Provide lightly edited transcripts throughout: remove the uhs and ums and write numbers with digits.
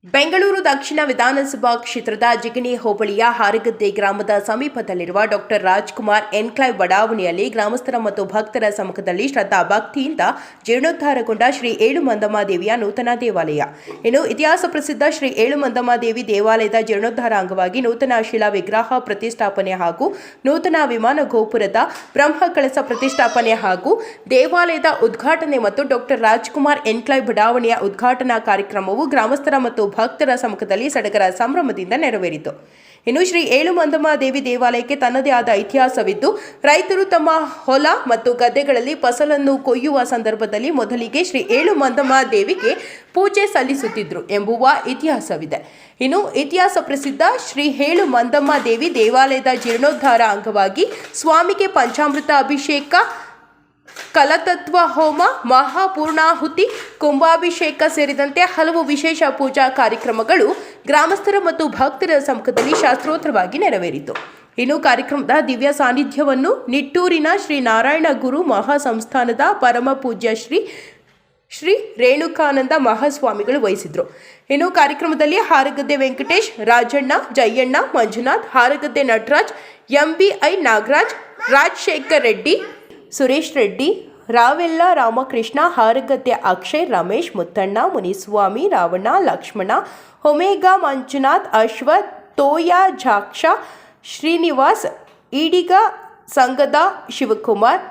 ಬೆಂಗಳೂರು ದಕ್ಷಿಣ ವಿಧಾನಸಭಾ ಕ್ಷೇತ್ರದ ಜಿಗಣಿ ಹೋಬಳಿಯ ಹಾರಗದ್ದೆ ಗ್ರಾಮದ ಸಮೀಪದಲ್ಲಿರುವ ಡಾಕ್ಟರ್ ರಾಜ್ಕುಮಾರ್ ಎನ್ಕ್ಲೇವ್ ಬಡಾವಣೆಯಲ್ಲಿ ಗ್ರಾಮಸ್ಥರ ಮತ್ತು ಭಕ್ತರ ಸಮ್ಮುಖದಲ್ಲಿ ಶ್ರದ್ಧಾ ಭಕ್ತಿಯಿಂದ ಜೀರ್ಣೋದ್ಧಾರಗೊಂಡ ಶ್ರೀ ಏಳುಮಂದಮ್ಮ ದೇವಿಯ ನೂತನ ದೇವಾಲಯ. ಇನ್ನು ಇತಿಹಾಸ ಪ್ರಸಿದ್ಧ ಶ್ರೀ ಏಳುಮಂದಮ್ಮ ದೇವಿ ದೇವಾಲಯದ ಜೀರ್ಣೋದ್ಧಾರ ಅಂಗವಾಗಿ ನೂತನ ಶಿಲಾ ವಿಗ್ರಹ ಪ್ರತಿಷ್ಠಾಪನೆ ಹಾಗೂ ನೂತನ ವಿಮಾನ ಗೋಪುರದ ಬ್ರಹ್ಮ ಕಳಸ ಪ್ರತಿಷ್ಠಾಪನೆ ಹಾಗೂ ದೇವಾಲಯದ ಉದ್ಘಾಟನೆ ಮತ್ತು ಡಾಕ್ಟರ್ ರಾಜ್ಕುಮಾರ್ ಎನ್ಕ್ಲೇವ್ ಬಡಾವಣೆಯ ಉದ್ಘಾಟನಾ ಕಾರ್ಯಕ್ರಮವು ಗ್ರಾಮಸ್ಥರ ಮತ್ತು ಭಕ್ತರ ಸಮ್ಮುಖದಲ್ಲಿ ಸಡಗರ ಸಂಭ್ರಮದಿಂದ ನೆರವೇರಿತು. ಇನ್ನು ಶ್ರೀ ಏಳುಮಂದಮ್ಮ ದೇವಿ ದೇವಾಲಯಕ್ಕೆ ತನ್ನದೇ ಆದ ಇತಿಹಾಸವಿದ್ದು, ರೈತರು ತಮ್ಮ ಹೊಲ ಮತ್ತು ಗದ್ದೆಗಳಲ್ಲಿ ಫಸಲನ್ನು ಕೊಯ್ಯುವ ಸಂದರ್ಭದಲ್ಲಿ ಮೊದಲಿಗೆ ಶ್ರೀ ಏಳುಮಂದಮ್ಮ ದೇವಿಗೆ ಪೂಜೆ ಸಲ್ಲಿಸುತ್ತಿದ್ದರು ಎಂಬುವ ಇತಿಹಾಸವಿದೆ. ಇನ್ನು ಇತಿಹಾಸ ಪ್ರಸಿದ್ಧ ಶ್ರೀ ಏಳುಮಂದಮ್ಮ ದೇವಿ ದೇವಾಲಯದ ಜೀರ್ಣೋದ್ಧಾರ ಅಂಗವಾಗಿ ಸ್ವಾಮಿಗೆ ಪಂಚಾಮೃತ ಅಭಿಷೇಕ, ಕಲತತ್ವ ಹೋಮ, ಮಹಾಪೂರ್ಣಾಹುತಿ, ಕುಂಭಾಭಿಷೇಕ ಸೇರಿದಂತೆ ಹಲವು ವಿಶೇಷ ಪೂಜಾ ಕಾರ್ಯಕ್ರಮಗಳು ಗ್ರಾಮಸ್ಥರ ಮತ್ತು ಭಕ್ತರ ಸಮ್ಮುಖದಲ್ಲಿ ಶಾಸ್ತ್ರೋತ್ತರವಾಗಿ ನೆರವೇರಿತು. ಇನ್ನು ಕಾರ್ಯಕ್ರಮದ ದಿವ್ಯ ಸಾನ್ನಿಧ್ಯವನ್ನು ನಿಟ್ಟೂರಿನ ಶ್ರೀ ನಾರಾಯಣ ಗುರು ಮಹಾಸಂಸ್ಥಾನದ ಪರಮ ಪೂಜ್ಯ ಶ್ರೀ ರೇಣುಕಾನಂದ ಮಹಾಸ್ವಾಮಿಗಳು ವಹಿಸಿದ್ರು. ಇನ್ನು ಕಾರ್ಯಕ್ರಮದಲ್ಲಿ ಹಾರಗದ್ದೆ ವೆಂಕಟೇಶ್, ರಾಜಣ್ಣ, ಜಯಣ್ಣ, ಮಂಜುನಾಥ್, ಹಾರಗದ್ದೆ ನಟರಾಜ್, ಎಂಬಿಐ ನಾಗರಾಜ್, ರಾಜಶೇಖರ್ ರೆಡ್ಡಿ, ಸುರೇಶ್ ರೆಡ್ಡಿ, ರಾವೆಲ್ಲ ರಾಮಕೃಷ್ಣ, ಹಾರಗದ್ದೆ ಅಕ್ಷಯ್, ರಮೇಶ್, ಮುತ್ತಣ್ಣ, ಮುನಿಸ್ವಾಮಿ, ರಾವಣ, ಲಕ್ಷ್ಮಣ, ಹೊಮೇಗಾ, ಮಂಜುನಾಥ್, ಅಶ್ವಥ್, ತೋಯ, ಜಾಕ್ಷ, ಶ್ರೀನಿವಾಸ್, ಈಡಿಗ ಸಂಗದ ಶಿವಕುಮಾರ್,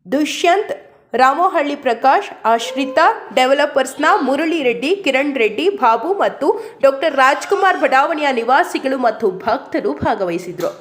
ದುಷ್ಯಂತ್, ರಾಮೋಹಳ್ಳಿ ಪ್ರಕಾಶ್, ಆಶ್ರಿತಾ, ಡೆವಲಪರ್ಸ್ನ ಮುರಳಿ ರೆಡ್ಡಿ, ಕಿರಣ್ ರೆಡ್ಡಿ, ಬಾಬು ಮತ್ತು ಡಾಕ್ಟರ್ ರಾಜ್ಕುಮಾರ್ ಬಡಾವಣೆಯ ನಿವಾಸಿಗಳು ಮತ್ತು ಭಕ್ತರು ಭಾಗವಹಿಸಿದರು.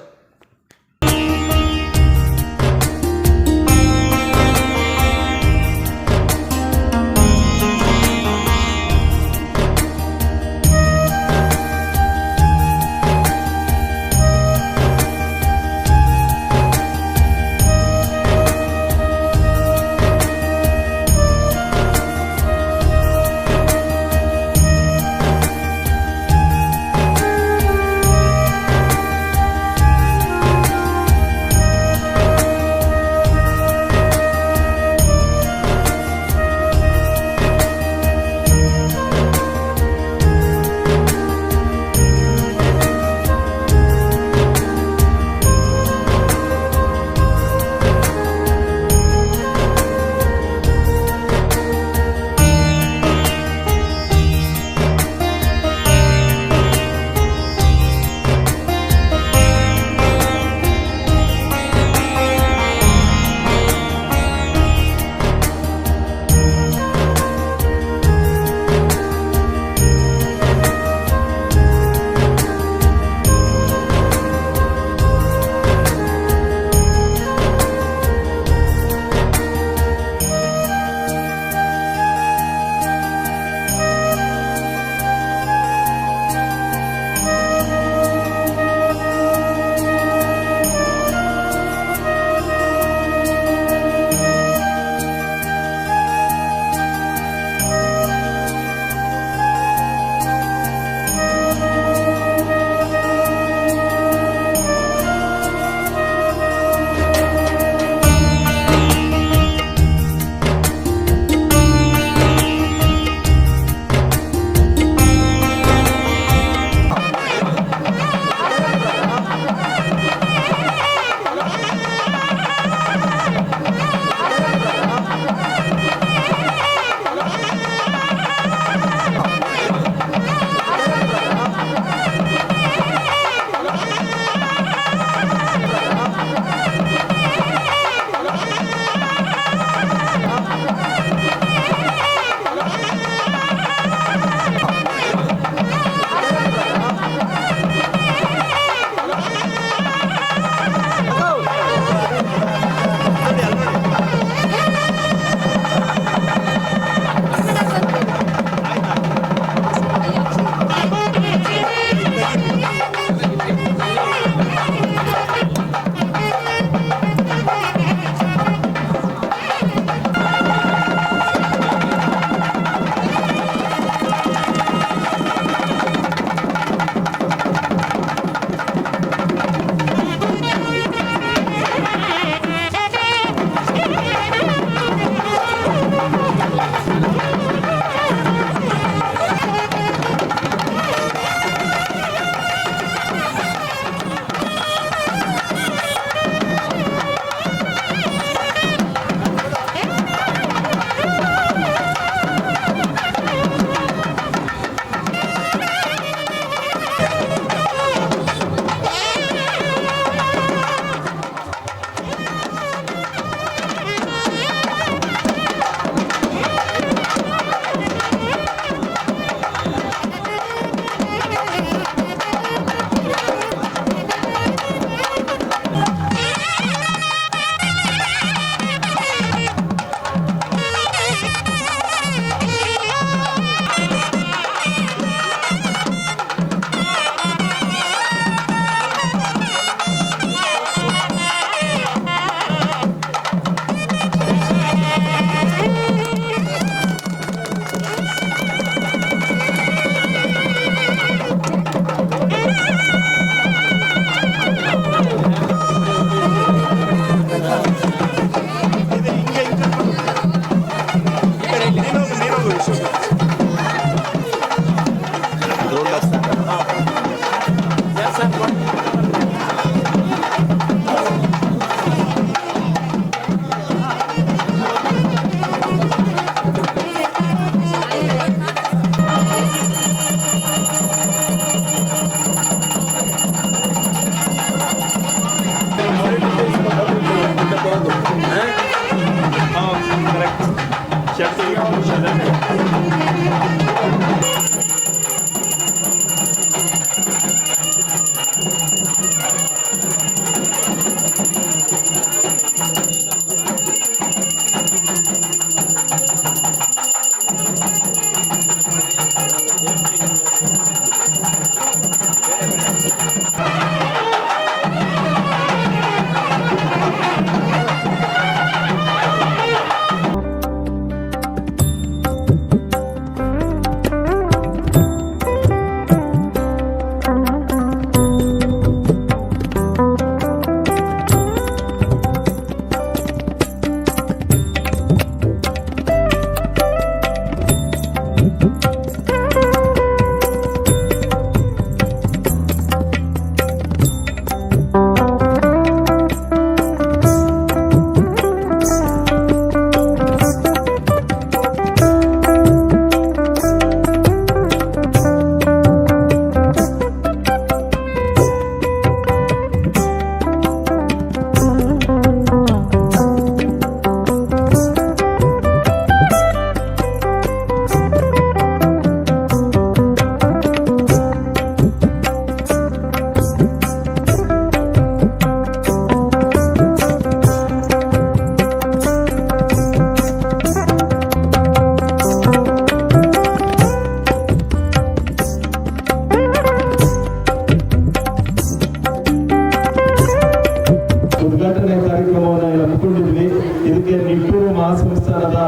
ಉದ್ಘಾಟನೆ ಕಾರ್ಯಕ್ರಮವನ್ನು ಹಮ್ಮಿಕೊಂಡಿದ್ವಿ. ಇದಕ್ಕೆ ನಿಟ್ಟೂರು ಮಹಾಸಂಸ್ಥಾನದ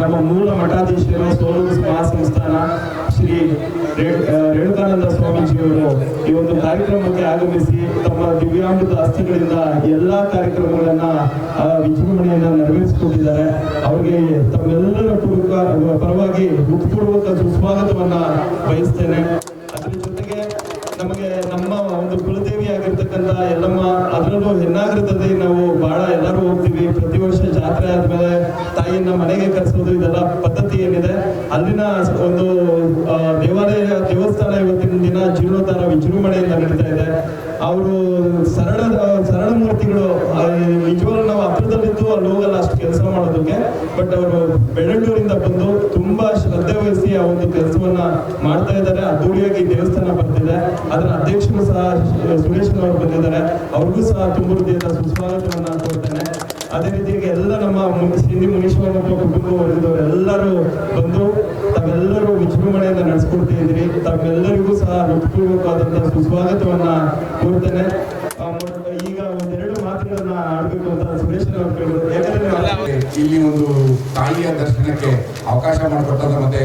ನಮ್ಮ ಮೂಲ ಮಠಾಧೀಶರು ಸೋಲೂರು ಮಹಾಸಂಸ್ಥಾನ ಶ್ರೀ ರೇಣುಕಾನಂದ ಸ್ವಾಮೀಜಿಯವರು ಈ ಒಂದು ಕಾರ್ಯಕ್ರಮಕ್ಕೆ ಆಗಮಿಸಿ ತಮ್ಮ ದಿವ್ಯಾಂಗದ ಅಸ್ಥಿಗಳಿಂದ ಎಲ್ಲಾ ಕಾರ್ಯಕ್ರಮಗಳನ್ನ ವಿಜೃಂಭಣೆಯನ್ನ ನೆರವೇರಿಸಿಕೊಟ್ಟಿದ್ದಾರೆ. ಅವರಿಗೆ ತಮ್ಮೆಲ್ಲರ ಪರವಾಗಿ ಮುಖಪೂರ್ವಕ ಸುಸ್ವಾಗತವನ್ನ ಬಯಸ್ತೇನೆ. ಅದರ ಜೊತೆಗೆ ನಮಗೆ ನಮ್ಮ ಒಂದು ಕುಲದೇವಿ ಆಗಿರ್ತಕ್ಕಂಥ ಎಲ್ಲಮ್ಮ, ಅದರಲ್ಲೂ ಹೆನ್ನಾಗರದಲ್ಲಿ ನಾವು ಬಹಳ ಎಲ್ಲರೂ ಹೋಗ್ತೀವಿ. ಪ್ರತಿ ವರ್ಷ ಜಾತ್ರೆ ಆದ್ಮೇಲೆ ತಾಯಿಯನ್ನ ಮನೆಗೆ ಕರೆಸೋದು ಇದೆಲ್ಲ ಪದ್ಧತಿ ಏನಿದೆ. ಅಲ್ಲಿನ ಒಂದು ದೇವಸ್ಥಾನ ಇವತ್ತಿನ ದಿನ ಜೀರ್ಣೋದ್ಧಾರ ವಿಜೃಂಭಣೆಯಿಂದ ನಡೀತಾ ಇದೆ. ಅವರು ಸರಳ ಮೂರ್ತಿಗಳು. ನಿಜವಾಗ್ಲೂ ನಾವು ಹತ್ರದಲ್ಲಿದ್ದು ಅಲ್ಲಿ ಹೋಗಲ್ಲ ಅಷ್ಟು ಕೆಲಸ ಮಾಡೋದಕ್ಕೆ. ಬಟ್ ಅವರು ಬೆಳ್ಳೂರಿಂದ ಬಂದು ತುಂಬಾ ಶ್ರದ್ಧೆ ವಹಿಸಿ ಆ ಒಂದು ಕೆಲಸವನ್ನ ಮಾಡ್ತಾ ಇದ್ದಾರೆ. ಅದ್ದೂರಿಯಾಗಿ ದೇವಸ್ಥಾನ ಬರ್ತಿದೆ. ಅದರ ಅಧ್ಯಕ್ಷರು ಸಹ ಸುರೇಶ್ ಅವರು ಬಂದಿದ್ದಾರೆ. ಅವ್ರಿಗೂ ಸಹ ತುಂಬ ಹೃದಯದ ಸುಸ್ವಾಗತವನ್ನ ಕೊಡ್ತೇನೆ. ಅದೇ ರೀತಿಯಾಗಿ ಎಲ್ಲ ನಮ್ಮ ಸಿಂಧಿ ಮುನೀಶ್ವರಪ್ಪ ಕುಟುಂಬವರಿದ್ದವರು ಎಲ್ಲರೂ ಬಂದು ತಾವೆಲ್ಲರೂ ವಿಜೃಂಭಣೆಯಿಂದ ನಡೆಸ್ಕೊಡ್ತಾ ಇದ್ದೀರಿ. ತಾವೆಲ್ಲರಿಗೂ ಸಹ ಹೃತ್ಪೂರ್ವಕವಾದಂತಹ ಸುಸ್ವಾಗತವನ್ನ ಕೋರ್ತೇನೆ. ಈಗ ಒಂದೆರಡು ಮಾತುಗಳನ್ನ ಆಡ್ಬೇಕು ಅಂತ ಸುರೇಶ್ ಅವರು ಕೇಳಿದ್ರು. ಯಾಕಂದ್ರೆ ಇಲ್ಲಿ ಒಂದು ತಾಯಿಯ ದರ್ಶನಕ್ಕೆ ಅವಕಾಶ ಮಾಡಿಕೊಟ್ಟಂತ ಮತ್ತೆ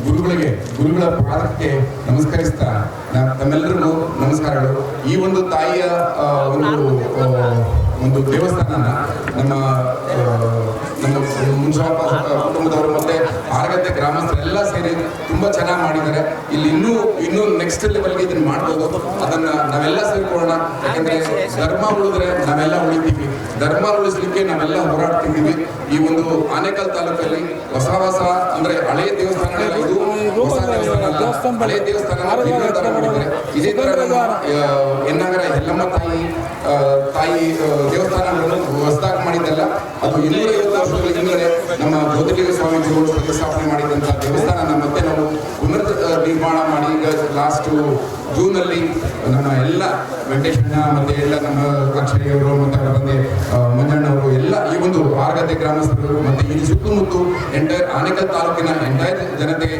ಗುರುಗಳ ಪಾದಕ್ಕೆ ನಮಸ್ಕರಿಸ್ತಾ ತಮ್ಮೆಲ್ಲರಿಗೂ ನಮಸ್ಕಾರಗಳು. ಈ ಒಂದು ತಾಯಿಯ ಒಂದು ದೇವಸ್ಥಾನ ನಮ್ಮ ಮುನ್ಸಭಾ ಕುಟುಂಬದವರು ಮತ್ತೆ ಆರಗತ್ತೆ ಗ್ರಾಮಸ್ಥರೆಲ್ಲ ಸೇರಿ ತುಂಬಾ ಚೆನ್ನಾಗಿ ಮಾಡಿದ್ದಾರೆ. ಇಲ್ಲಿ ಇನ್ನೂ ನೆಕ್ಸ್ಟ್ ಲೆವೆಲ್ಗೆ ಇದನ್ನ ಮಾಡ್ಬೋದು. ಅದನ್ನ ನಾವೆಲ್ಲ ಸೇರ್ಕೊಳ್ಳೋಣ. ಯಾಕಂದ್ರೆ ಧರ್ಮ ಉಳಿದ್ರೆ ನಾವೆಲ್ಲ ಉಳಿತೀವಿ. ಧರ್ಮ ಉಳಿಸ್ಲಿಕ್ಕೆ ನಾವೆಲ್ಲ ಹೋರಾಡ್ತಿದ್ದೀವಿ. ಈ ಒಂದು ಆನೇಕಲ್ ತಾಲೂಕಲ್ಲಿ ಹೊಸ ಅಂದ್ರೆ ಹಳೆಯ ದೇವಸ್ಥಾನಗಳೆಲ್ಲ ಇದು ಹೊಸ ದೇವಸ್ಥಾನ, ಹಳೆಯ ದೇವಸ್ಥಾನ ಮಾಡಿದ್ದಾರೆ. ಇದೇ ತರ ಎನ್ನಗರ ಎಲ್ಲಮ್ಮ ತಾಯಿ ದೇವಸ್ಥಾನಗಳನ್ನು ಹೊಸದಾಗಿ ಮಾಡಿದ್ದಲ್ಲ. ಅದು 250 ವರ್ಷಗಳ ಹಿಂದೆ ನಮ್ಮ ಜ್ಯೋತಿಲಿಂಗ ಸ್ವಾಮೀಜಿಗಳು ಪ್ರತಿಷ್ಠಾಪನೆ ಮಾಡಿದಂತಹ ದೇವಸ್ಥಾನ ಮತ್ತೆ ನಾವು ಪುನರ್ ನಿರ್ಮಾಣ ಮಾಡಿ ಈಗ ಲಾಸ್ಟ್ ಜೂನಲ್ಲಿ ನಮ್ಮ ಎಲ್ಲ ವೆಂಕಟೇಶಣ್ಣ ಮತ್ತೆ ಎಲ್ಲ ನಮ್ಮ ಅಕ್ಷಯವರು ಮತ್ತೆ ಅವರ ತಂದೆ ಮಂಜಣ್ಣವರು ಎಲ್ಲ ಈ ಒಂದು ಆರಗತ್ತೆ ಗ್ರಾಮಸ್ಥರು ಮತ್ತೆ ಈ ಸುತ್ತಮುತ್ತ ಎಂಟೈರ್ ಆನೇಕಲ್ ತಾಲೂಕಿನ ಎಂಟೈರ್ ಜನತೆಗೆ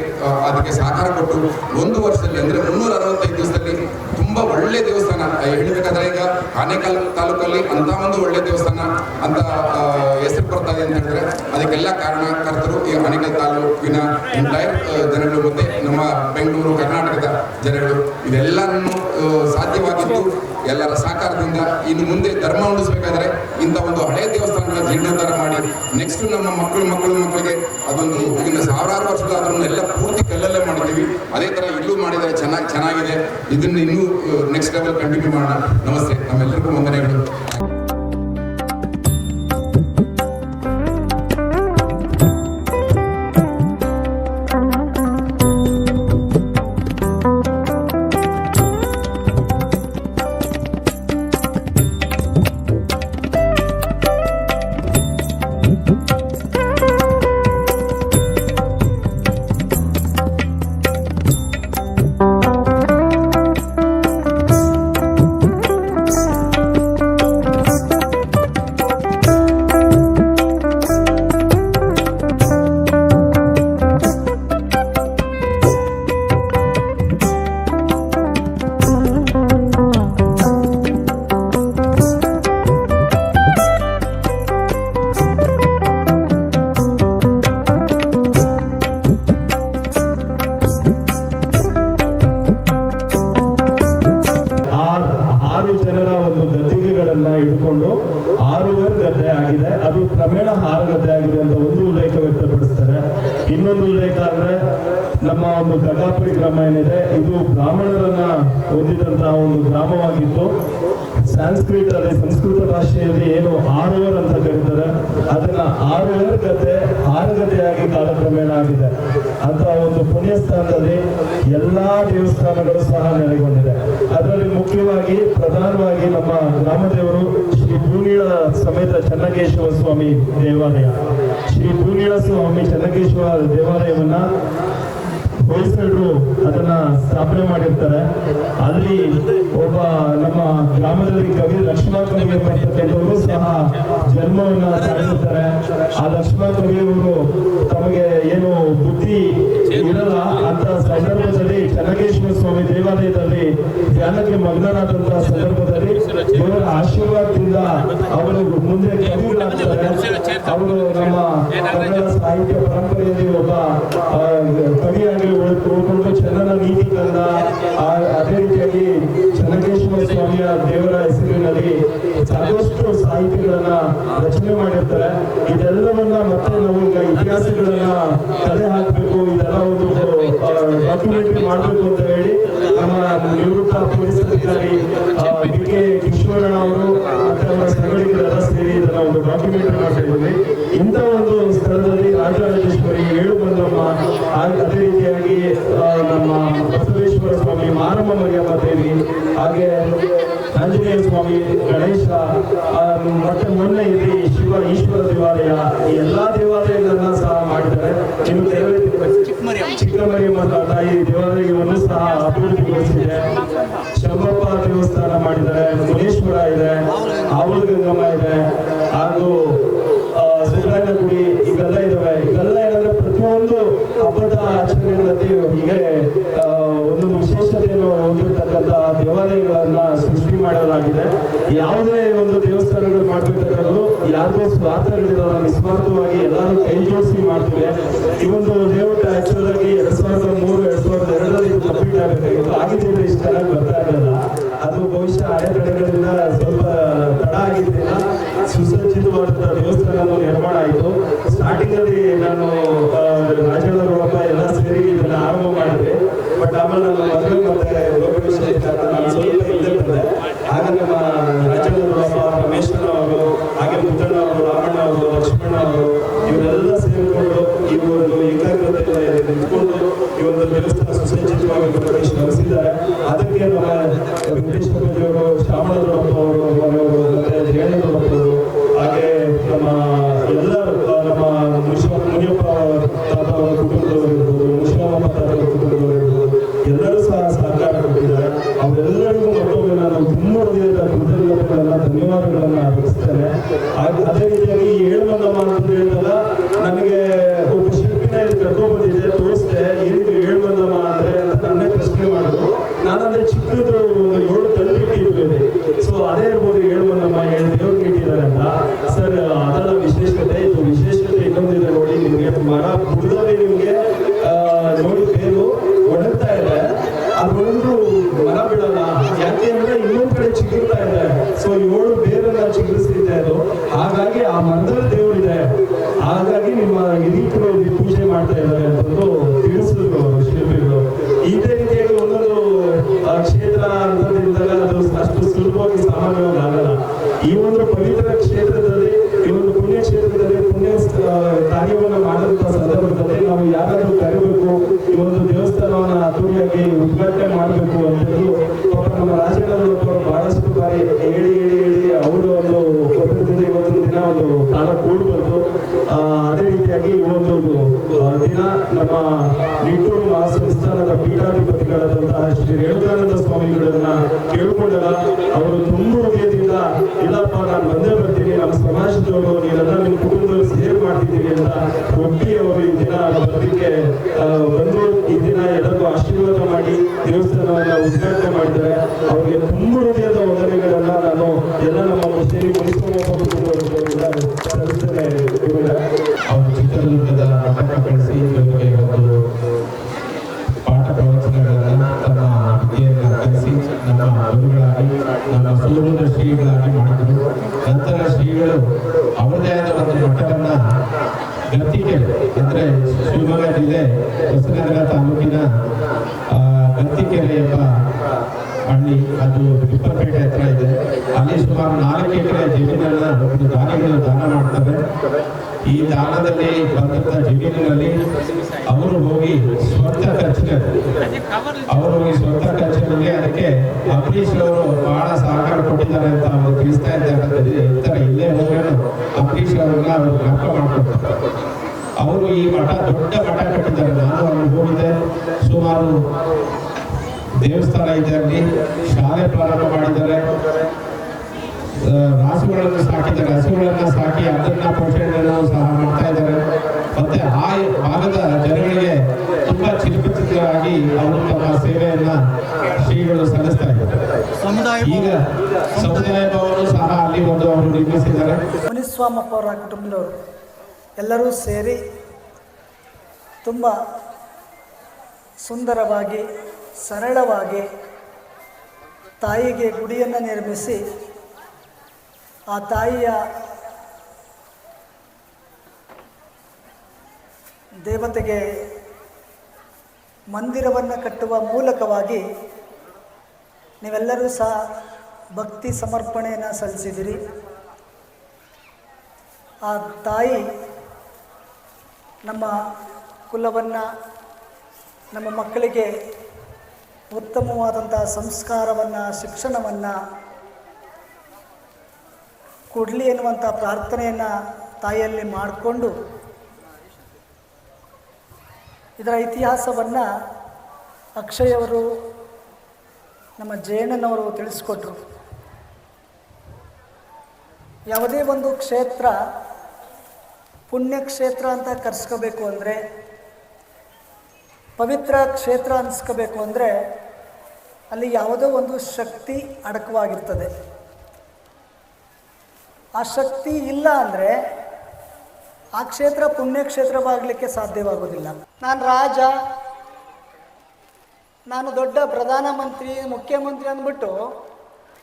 ಅದಕ್ಕೆ ಸಹಕಾರ ಕೊಟ್ಟು 1 ವರ್ಷದಲ್ಲಿ ಅಂದ್ರೆ 365 ದಿವಸದಲ್ಲಿ ತುಂಬಾ ಒಳ್ಳೆ ದೇವಸ್ಥಾನ ಹೇಳ್ಬೇಕಾದ್ರೆ ಈಗ ಆನೇಕಲ್ ತಾಲೂಕಲ್ಲಿ ಅಂತ ಒಂದು ಒಳ್ಳೆ ದೇವಸ್ಥಾನ ಅಂತ ಹೆಸರು ಬರ್ತಾ ಇದೆ ಅಂತ ಹೇಳಿದ್ರೆ ಅದಕ್ಕೆಲ್ಲ ಕಾರಣಕರ್ತರು ಈ ಆನೇಕಲ್ ತಾಲೂಕಿನ ಎಂಟೈರ್ ಜನಗಳು ಮತ್ತೆ ನಮ್ಮ ಬೆಂಗಳೂರು ಕರ್ನಾಟಕದ ಜನಗಳು. ಇದೆಲ್ಲರನ್ನು ಸಾಧ್ಯವಾಗಿದ್ದು ಎಲ್ಲರ ಸಹಕಾರದಿಂದ ಇನ್ನು ಮುಂದೆ ಧರ್ಮ ಉಳಿಸಬೇಕಾದ್ರೆ ಇಂಥ ಒಂದು ಹಳೆಯ ದೇವಸ್ಥಾನಗಳ ಜೀರ್ಣೋದ್ಧಾರ ಮಾಡಿ ನೆಕ್ಸ್ಟ್ ನಮ್ಮ ಮಕ್ಕಳಿಗೆ ಅದೊಂದು ಇದನ್ನ ಸಾವಿರಾರು ವರ್ಷಗಳಾದ್ರೂ ಎಲ್ಲ ಪೂರ್ತಿ ಕಲ್ಲಲ್ಲೇ ಮಾಡಿದ್ದೀವಿ. ಅದೇ ತರ ಇಲ್ಲೂ ಮಾಡಿದರೆ ಚೆನ್ನಾಗಿದೆ. ಇದನ್ನ ಇನ್ನೂ ನೆಕ್ಸ್ಟ್ ಲೆವೆಲ್ ಕಂಟಿನ್ಯೂ ಮಾಡೋಣ. ನಮಸ್ತೆ, ನಮ್ಮೆಲ್ಲರಿಗೂ ವಂದನೆಗಳು. ಇನ್ನೊಂದು ಉಲ್ಲೇಖ ಅಂದ್ರೆ ನಮ್ಮ ಒಂದು ಗಂಗಾಪುರಿ ಗ್ರಾಮ ಏನಿದೆ ಇದು ಬ್ರಾಹ್ಮಣರನ್ನ ಹೊಂದಿದಂತಹ ಒಂದು ಗ್ರಾಮವಾಗಿತ್ತು. ಸಂಸ್ಕೃತ ಭಾಷೆಯಲ್ಲಿ ಏನು ಆರೋವರ್ ಅಂತ ಕರೀತಾರೆ, ಅದನ್ನ ಆರೋವರ್ ಗದ್ದೆ ಆರುಗದ್ದೆಯಾಗಿ ಕಾಲಕ್ರಮೇಣ ಆಗಿದೆ. ಅಂತ ಒಂದು ಪುಣ್ಯ ಸ್ಥಾನದಲ್ಲಿ ಎಲ್ಲಾ ದೇವಸ್ಥಾನಗಳು ಸಹ ನೆಲೆಗೊಂಡಿದೆ. ಅದರಲ್ಲಿ ಮುಖ್ಯವಾಗಿ ಪ್ರಧಾನವಾಗಿ ನಮ್ಮ ಗ್ರಾಮದೇವರು ಶ್ರೀ ಭೂನೀಳ ಸಮೇತ ಚೆನ್ನಕೇಶವ ಸ್ವಾಮಿ ದೇವಾಲಯ. ಶ್ರೀ ಭೂನೀಳ ಸ್ವಾಮಿ ಚೆನ್ನಕೇಶವ ದೇವಾಲಯವನ್ನ ಹೊಯ್ಸಳರು ಅದನ್ನ ಸ್ಥಾಪನೆ ಮಾಡಿರ್ತಾರೆ. ಅಲ್ಲಿ ಒಬ್ಬ ನಮ್ಮ ಗ್ರಾಮದಲ್ಲಿ ಕವಿ ಲಕ್ಷ್ಮಣ ಕವಿ ಎಂಬತಕ್ಕಂಥವರು ಸಹ ಜನ್ಮವನ್ನ ತಾಳಿರ್ತಾರೆ. ಆ ಲಕ್ಷ್ಮಣ ಕವಿಯವರು ತಮಗೆ ಏನು ಬುದ್ಧಿ ಇರಲ್ಲ ಅಂತ ಸಂದರ್ಭದಲ್ಲಿ ಚೆನ್ನಕೇಶ್ವರ ಸ್ವಾಮಿ ದೇವಾಲಯದಲ್ಲಿ ಧ್ಯಾನಕ್ಕೆ ಮಗ್ನರಾದಂತಹ ಸಂದರ್ಭದಲ್ಲಿ ಇವರ ಆಶೀರ್ವಾದದಿಂದ ಅವರು ಮುಂದೆ ಕವಿಗಳಾಗ್ತಾರೆ. ಅವರು ನಮ್ಮ ಕನ್ನಡ ಸಾಹಿತ್ಯ ಪರಂಪರೆಯಲ್ಲಿ ಒಬ್ಬ ಕವಿಯಾಗಿ ಉಳ್ಕೊಂಡು ಚೆನ್ನನ ನೀತಿ ಕನ್ನಡ, ಅದೇ ರೀತಿಯಾಗಿ ಚೆನ್ನಕೇಶ್ವರ ಸ್ವಾಮಿಯ ದೇವರ ಹೆಸರಿನಲ್ಲಿ ಸಾಕಷ್ಟು ಸಾಹಿತ್ಯಗಳನ್ನ ರಚನೆ ಮಾಡಿರ್ತಾರೆ. ಇದೆಲ್ಲವನ್ನ ಮತ್ತೆ ನಾವು ಈಗ ಇತಿಹಾಸಗಳನ್ನ ತಲೆ ಹಾಕಬೇಕು, ಇದೆಲ್ಲ ಒಂದು ಡಾಕ್ಯುಮೆಂಟರಿ ಮಾಡಬೇಕು ಅಂತ ಹೇಳಿ ನಮ್ಮ ನಿವೃತ್ತ ಪೊಲೀಸ್ ಅಧಿಕಾರಿ ಕೆ ಕಿಶೋರಣ್ಣ ಅವರು ಮತ್ತೆ ಅವರ ಸಂಘಟಕರೆಲ್ಲ ಸೇರಿ ಇದನ್ನ ಒಂದು ಡಾಕ್ಯುಮೆಂಟರಿ ಮಾಡ್ತಾ ಇದ್ದೀವಿ. ಇಂಥ ಒಂದು ಸ್ಥಳದಲ್ಲಿ ರಾಜರಾಜೇಶ್ವರಿ, ಏಳುಮಲ್ಲಮ್ಮ, ಅದೇ ರೀತಿಯಾಗಿ ನಮ್ಮ ಬಸವೇಶ್ವರ ಸ್ವಾಮಿ, ಮಾರಮ್ಮ ಮರಿಯಮ್ಮ ದೇವಿ, ಹಾಗೆ ಆಂಜನೇಯ ಸ್ವಾಮಿ, ಗಣೇಶ, ಮತ್ತೆ ಮೊನ್ನೆ ಇಲ್ಲಿ ಶಿವ ಈಶ್ವರ ದೇವಾಲಯ, ಈ ಎಲ್ಲಾ ದೇವಾಲಯಗಳನ್ನ ಸಹ ಮಾಡಿದ್ದಾರೆ. ಇನ್ನು ಚಿಕ್ಕಮರಿಯಮ್ಮ ತಾಯಿ ದೇವಾಲಯವನ್ನು ಸಹ ಅಭಿವೃದ್ಧಿಗೊಳಿಸಿದೆ. ಶಂಭಪ್ಪ ದೇವಸ್ಥಾನ ಮಾಡಿದ್ದಾರೆ, ಮುನೇಶ್ವರ ಇದೆ, ಆವಲ ಗಂಗಮ್ಮ ಇದೆ, ಹಾಗೂ ಸುಬ್ರಾಯನ ಗುಡಿ, ಇವೆಲ್ಲ ಇದಾವೆ. ಇವೆಲ್ಲ ಏನಂದ್ರೆ ಪ್ರತಿಯೊಂದು ಹಬ್ಬದ ಆಚರಣೆಗಳಲ್ಲಿ ಹೀಗೆ ಒಂದೊಂದು ವಿಶೇಷತೆಯನ್ನು ಹೊಂದಿರತಕ್ಕಂಥ ದೇವಾಲಯಗಳನ್ನ ಸೃಷ್ಟಿ ಮಾಡಲಾಗಿದೆ. ಯಾವುದೇ ಒಂದು ದೇವಸ್ಥಾನಗಳು ಮಾಡ್ಬೇಕಾದ್ರೂ ಯಾರಿಗೂ ಸ್ವಾರ್ಥಗಳಿರೋಲ್ಲ, ನಿಸ್ವಾರ್ಥವಾಗಿ ಎಲ್ಲರೂ ಕೈ ಜೋಡಿಸಿ ಮಾಡ್ತೀವಿ. ಈ ಒಂದು ಲೇಔಟ್ ಆಕ್ಚುಲ್ ಆಗಿ 2003-2002 ಕಂಪ್ಲೀಟ್ ಆಗಬೇಕಾಗಿತ್ತು. ಆಗಿದ್ರೆ ಇಷ್ಟು ಚೆನ್ನಾಗಿ ಬರ್ತಾ ಇರಲಿಲ್ಲ. ಅದು ಬಹುಶಃ ಅಡೆತಡೆಗಳಿಂದ ಸ್ವಲ್ಪ ತಡ ಆಗಿದ್ದರಿಂದ ಸುಸಜ್ಜಿತವಾದಂತಹ ದೇವಸ್ಥಾನ ನಿರ್ಮಾಣ ಆಯಿತು. ಸ್ಟಾರ್ಟಿಂಗ್ ಅಲ್ಲಿ ನಾನು ರಾಜೇಂದ್ರಪ್ಪ ಎಲ್ಲ ಸೇರಿ ಇದನ್ನ ಆರಂಭ ಮಾಡಿದ್ವಿ. ಬಟ್ ಆಮೇಲೆ ನಮ್ಮ ಮದುವೆ ಮತ್ತೆ ನಾನು ಸ್ವಲ್ಪ ಇಲ್ಲೇ ಬಂದೆ. ಆಗ ನಮ್ಮ ರಾಜೇಂದ್ರಪ್ಪ, ರಮೇಶ್ವರ ಅವರು, ಹಾಗೆ ಮುದ್ದಣ್ಣ ಅವರು, ರಾಮಣ್ಣ ಅವರು, ಲಕ್ಷ್ಮಣ ಅವರು ಇವರೆಲ್ಲ ಸೇರಿಕೊಂಡು ಈ ಒಂದು ಏಕಾಗ್ರತೆಯಿಂದ ನಿಂತ್ಕೊಂಡು ಈ ಒಂದು ದೇವಸ್ಥಾನ ಸುಸಜ್ಜಿತವಾಗಿ ಶ್ರಮಿಸಿದ್ದಾರೆ. ಅದಕ್ಕೆ ನಮ್ಮ ವೆಂಕಟೇಶ್ ಅವರು, ಶ್ಯಾಮಳಪ್ಪ ಅವರು, ಮತ್ತೆ ಜಯಣ್ಣಪ್ಪ ಅವರು, ಹಾಗೆ ನಮ್ಮ ಎಲ್ಲ ನಮ್ಮ ಮುನಿಯಪ್ಪ ತಾತ ಅವರ ಕುಟುಂಬದವರು ಇರ್ಬೋದು, ಮುನಿಯಮ್ಮ ತಾತ ಅವರ ಕುಟುಂಬದವರು ಇರ್ಬೋದು, ಎಲ್ಲರೂ ಸಹ ಸಹಕಾರ ಕೊಟ್ಟಿದ್ದಾರೆ. ಅವರೆಲ್ಲರಿಗೂ ಮತ್ತೊಮ್ಮೆ ನಾನು ತುಂಬ ಹೃದಯದ ಕೃತಜ್ಞತೆಗಳನ್ನ, ಧನ್ಯವಾದಗಳನ್ನ ಅರ್ಪಿಸ್ತೇನೆ. ಅದೇ ರೀತಿಯಾಗಿ ಏಳುಮಲ್ಲಮ್ಮ ಅಂತ ಹೇಳಿದಾಗ ನನಗೆ ಒಬ್ಬ ಶಿಲ್ಪಿನ ಇಲ್ಲಿ ಕರ್ಕೊಂಡ್ಬಂದಿದೆ, ತೋರಿಸ್ದೆ, ಏನಿದು ಏಳುಮಲ್ಲಮ್ಮ ಅಂದ್ರೆ ಅಂತ ನನ್ನೇ ಪ್ರಶ್ನೆ ಮಾಡಿದ್ರು. ನಾನಂದ್ರೆ ಚಿಕ್ಕದು 7 ತಲೆಬಿಟ್ಟಿರ್ಬೋದು, ಸೊ ಅದೇ ಇರ್ಬೋದು ಏಳುಮಲ್ಲಮ್ಮ, 7 ದೇವ್ರಿಗೆ ಇಟ್ಟಿದ್ದಾರೆ ಅಂತ. ಸರ್ ಅದರ ವಿಶೇಷತೆ, ಇದು ವಿಶೇಷತೆ ಇನ್ನೊಂದಿದೆ ನೋಡಿ, ನಿಮಗೆ ಮರ ಬುಡದಲ್ಲಿ ನಿಮಗೆ ನೋಡಿ ಬೇರು ಒಣಗ್ತಾ ಇದೆ, ಅದು ಒಣಗಿದ್ರು ಮರ ಬಿಡಲ್ಲ. ಯಾಕೆ ಅಂದ್ರೆ ಇನ್ನೊಂದ್ ಕಡೆ ಚಿಗುರ್ತಾ ಇದೆ. ಸೊ 7 ಬೇರನ್ನ ಚಿಗುರಿಸ್ತಿದೆ ಅದು. ಹಾಗಾಗಿ ಆ ಮರದಲ್ಲಿ ದೇವರಿದೆ, ಹಾಗಾಗಿ ನಿಮ್ಮ ಹಿರಿಯರು ಇಲ್ಲಿ ಪೂಜೆ ಮಾಡ್ತಾ ಇದ್ದಾರೆ ಅಂತಂದು ತಿಳಿಸಿದ್ರು ಶಿಲ್ಪಿಗಳು. ಇದೇ ರೀತಿಯಾಗಿ ಒಂದೊಂದು ಕ್ಷೇತ್ರ ಅಂತಂದಾಗ ಅದು ಅಷ್ಟು ಸುಲಭವಾಗಿ ಸಾಮಾನ್ಯವಾಗಿ ಆಗಲ್ಲ. ಈ ಒಂದು ಪವಿತ್ರ ಕ್ಷೇತ್ರದಲ್ಲಿ, ಈ ಒಂದು ಪುಣ್ಯ ಕ್ಷೇತ್ರದಲ್ಲಿ ಪುಣ್ಯ ಕಾರ್ಯವನ್ನು ಮಾಡಿದಂಥ ಸಂದರ್ಭದಲ್ಲಿ ನಾವು ಯಾರಾದ್ರೂ ಕರಿಬೇಕು, ಈ ಒಂದು ದೇವಸ್ಥಾನವನ್ನ ಅದ್ದೂರಿಯಾಗಿ ಉದ್ಘಾಟನೆ ಮಾಡಬೇಕು ಅಂತಂದು ಪಾಪ ನಮ್ಮ ರಾಜಕಾರಣದವರು ಬಹಳಷ್ಟು ಬಾರಿ ಹೇಳಿ ಅವರು ಒಂದು ಕೊಟ್ಟಿದ್ದ ಇವತ್ತೊಂದು ದಿನ ಒಂದು ಕಾಲ ಕೂಡಿ ಬಂತು. ಅದೇ ರೀತಿಯಾಗಿ ಈ ಒಂದು ದಿನ ನಮ್ಮ ನಿಟ್ಟೂರು ಮಹಾಸಂಸ್ಥಾನದ ಪೀಠಾಧಿಪತಿಗಳಾದಂತಹ ಶ್ರೀ ರೇಣುಕಾನಂದ ಸ್ವಾಮಿಗಳನ್ನ ಕೇಳ್ಕೊಂಡಾಗ ಅವರು ತುಂಬ ಹೃದಯದಿಂದ ಇಲ್ಲಪ್ಪ ನಾನು ಬಂದೇ ಬರ್ತೀನಿ, ನಮ್ಮ ಸಮಾಜದವರು ನೀವೆಲ್ಲ ನಿಮ್ಮ ಕುಟುಂಬದಲ್ಲಿ ಸೇರ್ ಮಾಡ್ತಿದ್ದೀವಿ ಅಂತ ಒಪ್ಪಿ ಅವರು ಈ ದಿನ ಬರಲಿಕ್ಕೆ ಬಂದು ಈ ದಿನ ಎಲ್ಲರಿಗೂ ಆಶೀರ್ವಾದ ಮಾಡಿ ದೇವಸ್ಥಾನವನ್ನ ಉದ್ಘಾಟನೆ ಮಾಡಿದ್ದಾರೆ. ಅವರಿಗೆ ತುಂಬ ಹೃದಯದ ವಂದನೆಗಳನ್ನ ನಾನು ಎಲ್ಲ ನಮ್ಮ ಮುಸ್ಲಿಂ ಸಲ್ಲಿಸ್ತೇನೆ. ಅವರು ಚಿತ್ರದುರ್ಗದ ನಾಟಕ ಕಳಿಸಿ ಒಂದು ಪಾಠ ಪ್ರವಚನಗಳನ್ನ ತಮ್ಮ ವಿದ್ಯೆಯನ್ನು ಕಲಿಸಿ ನಮ್ಮ ಗುರುಗಳಾಗಿ, ನಮ್ಮ ಸೂರ್ಯದ ಶ್ರೀಗಳಾಗಿ ಮಾಡಿದರು. ನಂತರ ಶ್ರೀಗಳು ಅವರದೇ ಆದ ಒಂದು ಮಠವನ್ನ ಗತಿಗೆ ಅಂದ್ರೆ ಶಿವಮೊಗ್ಗ ಅರಸೀಕೆರೆ ಎಂಬ ಹಳ್ಳಿ, ಅದು ತಿಪ್ಪಪೇಟೆ ಹತ್ರ ಇದೆ. ಅಲ್ಲಿ ಸುಮಾರು 4 ಎಕರೆ ಜಮೀನನ್ನ ಒಂದು ದಾನಿಗಳು ದಾನ ಮಾಡ್ತಾರೆ. ಈ ದಾನದಲ್ಲಿ ಬಂದಂತ ಜಮೀನಿನಲ್ಲಿ ಅವರು ಹೋಗಿ ಸ್ವಂತ ಖರ್ಚಿನಲ್ಲಿ ಅದಕ್ಕೆ ಅಂಬರೀಶ್ ಅವರು ಬಹಳ ಸಹಕಾರ ಕೊಟ್ಟಿದ್ದಾರೆ ಅಂತ ಅವರು ತಿಳಿಸ್ತಾ ಇದ್ದಾರೆ. ಇಲ್ಲೇ ಹೋಗೋಣ ಅಂಬರೀಶ್ ಅವರನ್ನ ಅವರು ಜ್ಞಾಪಕ ಮಾಡ್ಕೊಡ್ತಾರೆ. ಅವರು ಈ ದೊಡ್ಡ ಮಠ ಕಟ್ಟಿದ್ದಾರೆ. ನಾನು ಅಲ್ಲಿ ಹೋಗಿದ್ದೆ. ಸುಮಾರು ದೇವಸ್ಥಾನ ಇದೆ, ಅಲ್ಲಿ ಶಾಲೆ ಪ್ರಾರಂಭ ಮಾಡಿದ್ದಾರೆ, ರಾಸುಗಳನ್ನು ಸಾಕಿದ್ದಾರೆ, ಹಸುಗಳನ್ನ ಸಾಕಿ ಅದನ್ನ ಪೋಷಣೆಯನ್ನು ಸಹ ಮಾಡ್ತಾ ಇದ್ದಾರೆ. ಮತ್ತೆ ಆ ಭಾಗದ ಜನಗಳಿಗೆ ತುಂಬಾ ಚಿರಪರಿಚಿತರಾಗಿ ಅವರು ತಮ್ಮ ಸೇವೆಯನ್ನ ಶ್ರೀಗಳು ಸಲ್ಲಿಸ್ತಾ ಇದ್ದಾರೆ. ಈಗ ಸಮುದಾಯ ಭವನ ಸಹ ಅಲ್ಲಿ ಒಂದು ಅವರು ನಿರ್ಮಿಸಿದ್ದಾರೆ. ಮುನಿಸ್ವಾಮಪ್ಪ ಅವರ ಕುಟುಂಬದವರು ಎಲ್ಲರೂ ಸೇರಿ ತುಂಬ ಸುಂದರವಾಗಿ ಸರಳವಾಗಿ ತಾಯಿಗೆ ಗುಡಿಯನ್ನು ನಿರ್ಮಿಸಿ ಆ ತಾಯಿಯ ದೇವತೆಗೆ ಮಂದಿರವನ್ನು ಕಟ್ಟುವ ಮೂಲಕವಾಗಿ ನೀವೆಲ್ಲರೂ ಸಹ ಭಕ್ತಿ ಸಮರ್ಪಣೆಯನ್ನು ಸಲ್ಲಿಸಿದಿರಿ. ಆ ತಾಯಿ ನಮ್ಮ ಕುಲವನ್ನು, ನಮ್ಮ ಮಕ್ಕಳಿಗೆ ಉತ್ತಮವಾದಂಥ ಸಂಸ್ಕಾರವನ್ನು, ಶಿಕ್ಷಣವನ್ನು ಕೊಡಲಿ ಎನ್ನುವಂಥ ಪ್ರಾರ್ಥನೆಯನ್ನು ತಾಯಿಯಲ್ಲಿ ಮಾಡಿಕೊಂಡು ಇದರ ಇತಿಹಾಸವನ್ನು ಅಕ್ಷಯವರು, ನಮ್ಮ ಜಯಣ್ಣನವರು ತಿಳಿಸ್ಕೊಟ್ರು. ಯಾವುದೇ ಒಂದು ಕ್ಷೇತ್ರ ಪುಣ್ಯಕ್ಷೇತ್ರ ಅಂತ ಕರೆಸ್ಕೋಬೇಕು ಅಂದರೆ, ಪವಿತ್ರ ಕ್ಷೇತ್ರ ಅನಿಸ್ಕೋಬೇಕು ಅಂದರೆ ಅಲ್ಲಿ ಯಾವುದೋ ಒಂದು ಶಕ್ತಿ ಅಡಕವಾಗಿರ್ತದೆ. ಆ ಶಕ್ತಿ ಇಲ್ಲ ಅಂದರೆ ಆ ಕ್ಷೇತ್ರ ಪುಣ್ಯಕ್ಷೇತ್ರವಾಗಲಿಕ್ಕೆ ಸಾಧ್ಯವಾಗೋದಿಲ್ಲ. ನಾನು ರಾಜ, ನಾನು ದೊಡ್ಡ ಪ್ರಧಾನಮಂತ್ರಿ, ಮುಖ್ಯಮಂತ್ರಿ ಅಂದ್ಬಿಟ್ಟು